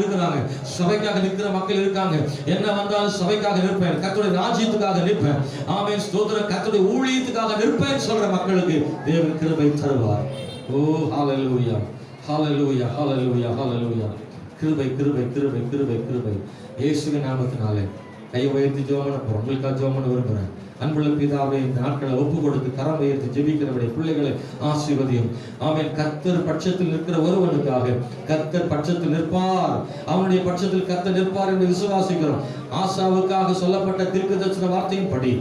S1: இருக்காங்க. என்ன வந்தாலும் சபைக்காக நிற்பேன், கர்த்தருடைய ராஜ்யத்துக்காக நிற்பேன். ஆமென் ஸ்தோத்திரம். கர்த்தருடைய ஊழியத்துக்காக நிற்பேன் சொல்ற மக்களுக்கு தேவன் கிருபை தருவார். ஓ ஹalleluya. கிருபை. இயேசுவின் நாமத்தினாலே கை உயர்த்தி ஜெபம் பண்ண போறோம். உங்களுக்காக ஜெபம் பண்ண விரும்புறேன். அன்புள்ள பிதாவே, இந்த நாட்களை ஒப்பு கொடுத்து கரம் உயர்த்தி ஜெபிக்கிறவருடைய பிள்ளைகளை ஆசீர்வதியும். ஆமென். கர்த்தர் பட்சத்தில் நிற்கிற ஒருவனுக்காக கர்த்தர் பட்சத்தில் நிற்பார். அவனுடைய பட்சத்தில் கர்த்தர் நிற்பார் என்று விசுவாசிக்கிறோம். ஆசாவுக்காக சொல்லப்பட்ட தீர்க்கதரிசன வார்த்தையின்படி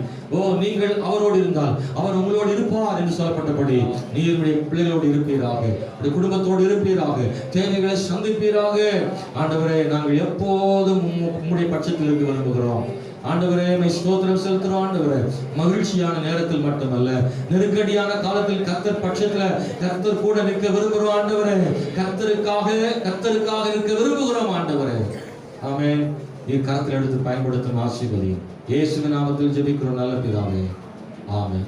S1: நீங்கள் அவரோடு இருந்தால் அவர் உங்களோடு இருப்பார் என்று சொல்லப்பட்டபடி நீங்களுடைய பிள்ளைகளோடு இருப்பீராக, குடும்பத்தோடு இருப்பீராக, தேவைகளை சந்திப்பீராக. ஆண்டவரே, நாங்கள் எப்போதும் உம்முடைய பட்சத்தில் இருக்க விரும்புகிறோம். ஆண்டவரே, ஸ்தோத்திரம் செலுத்துறோம். ஆண்டவரே, மகிழ்ச்சியான நேரத்தில் மட்டுமல்ல, நெருக்கடியான காலத்தில் கர்த்தர் பட்சத்துல கர்த்தர் கூட நிற்க விரும்புகிறோம். ஆண்டவரே, கர்த்தருக்காக நிற்க விரும்புகிறோம். ஆண்டவரே, ஆமென். கரத்தில் எடுத்து பயன்படுத்தும் ஆசீர்வதியும். இயேசுவின் நாமத்தில் ஜெபிக்கிறோம் நல்ல பிதாவே. ஆமென்.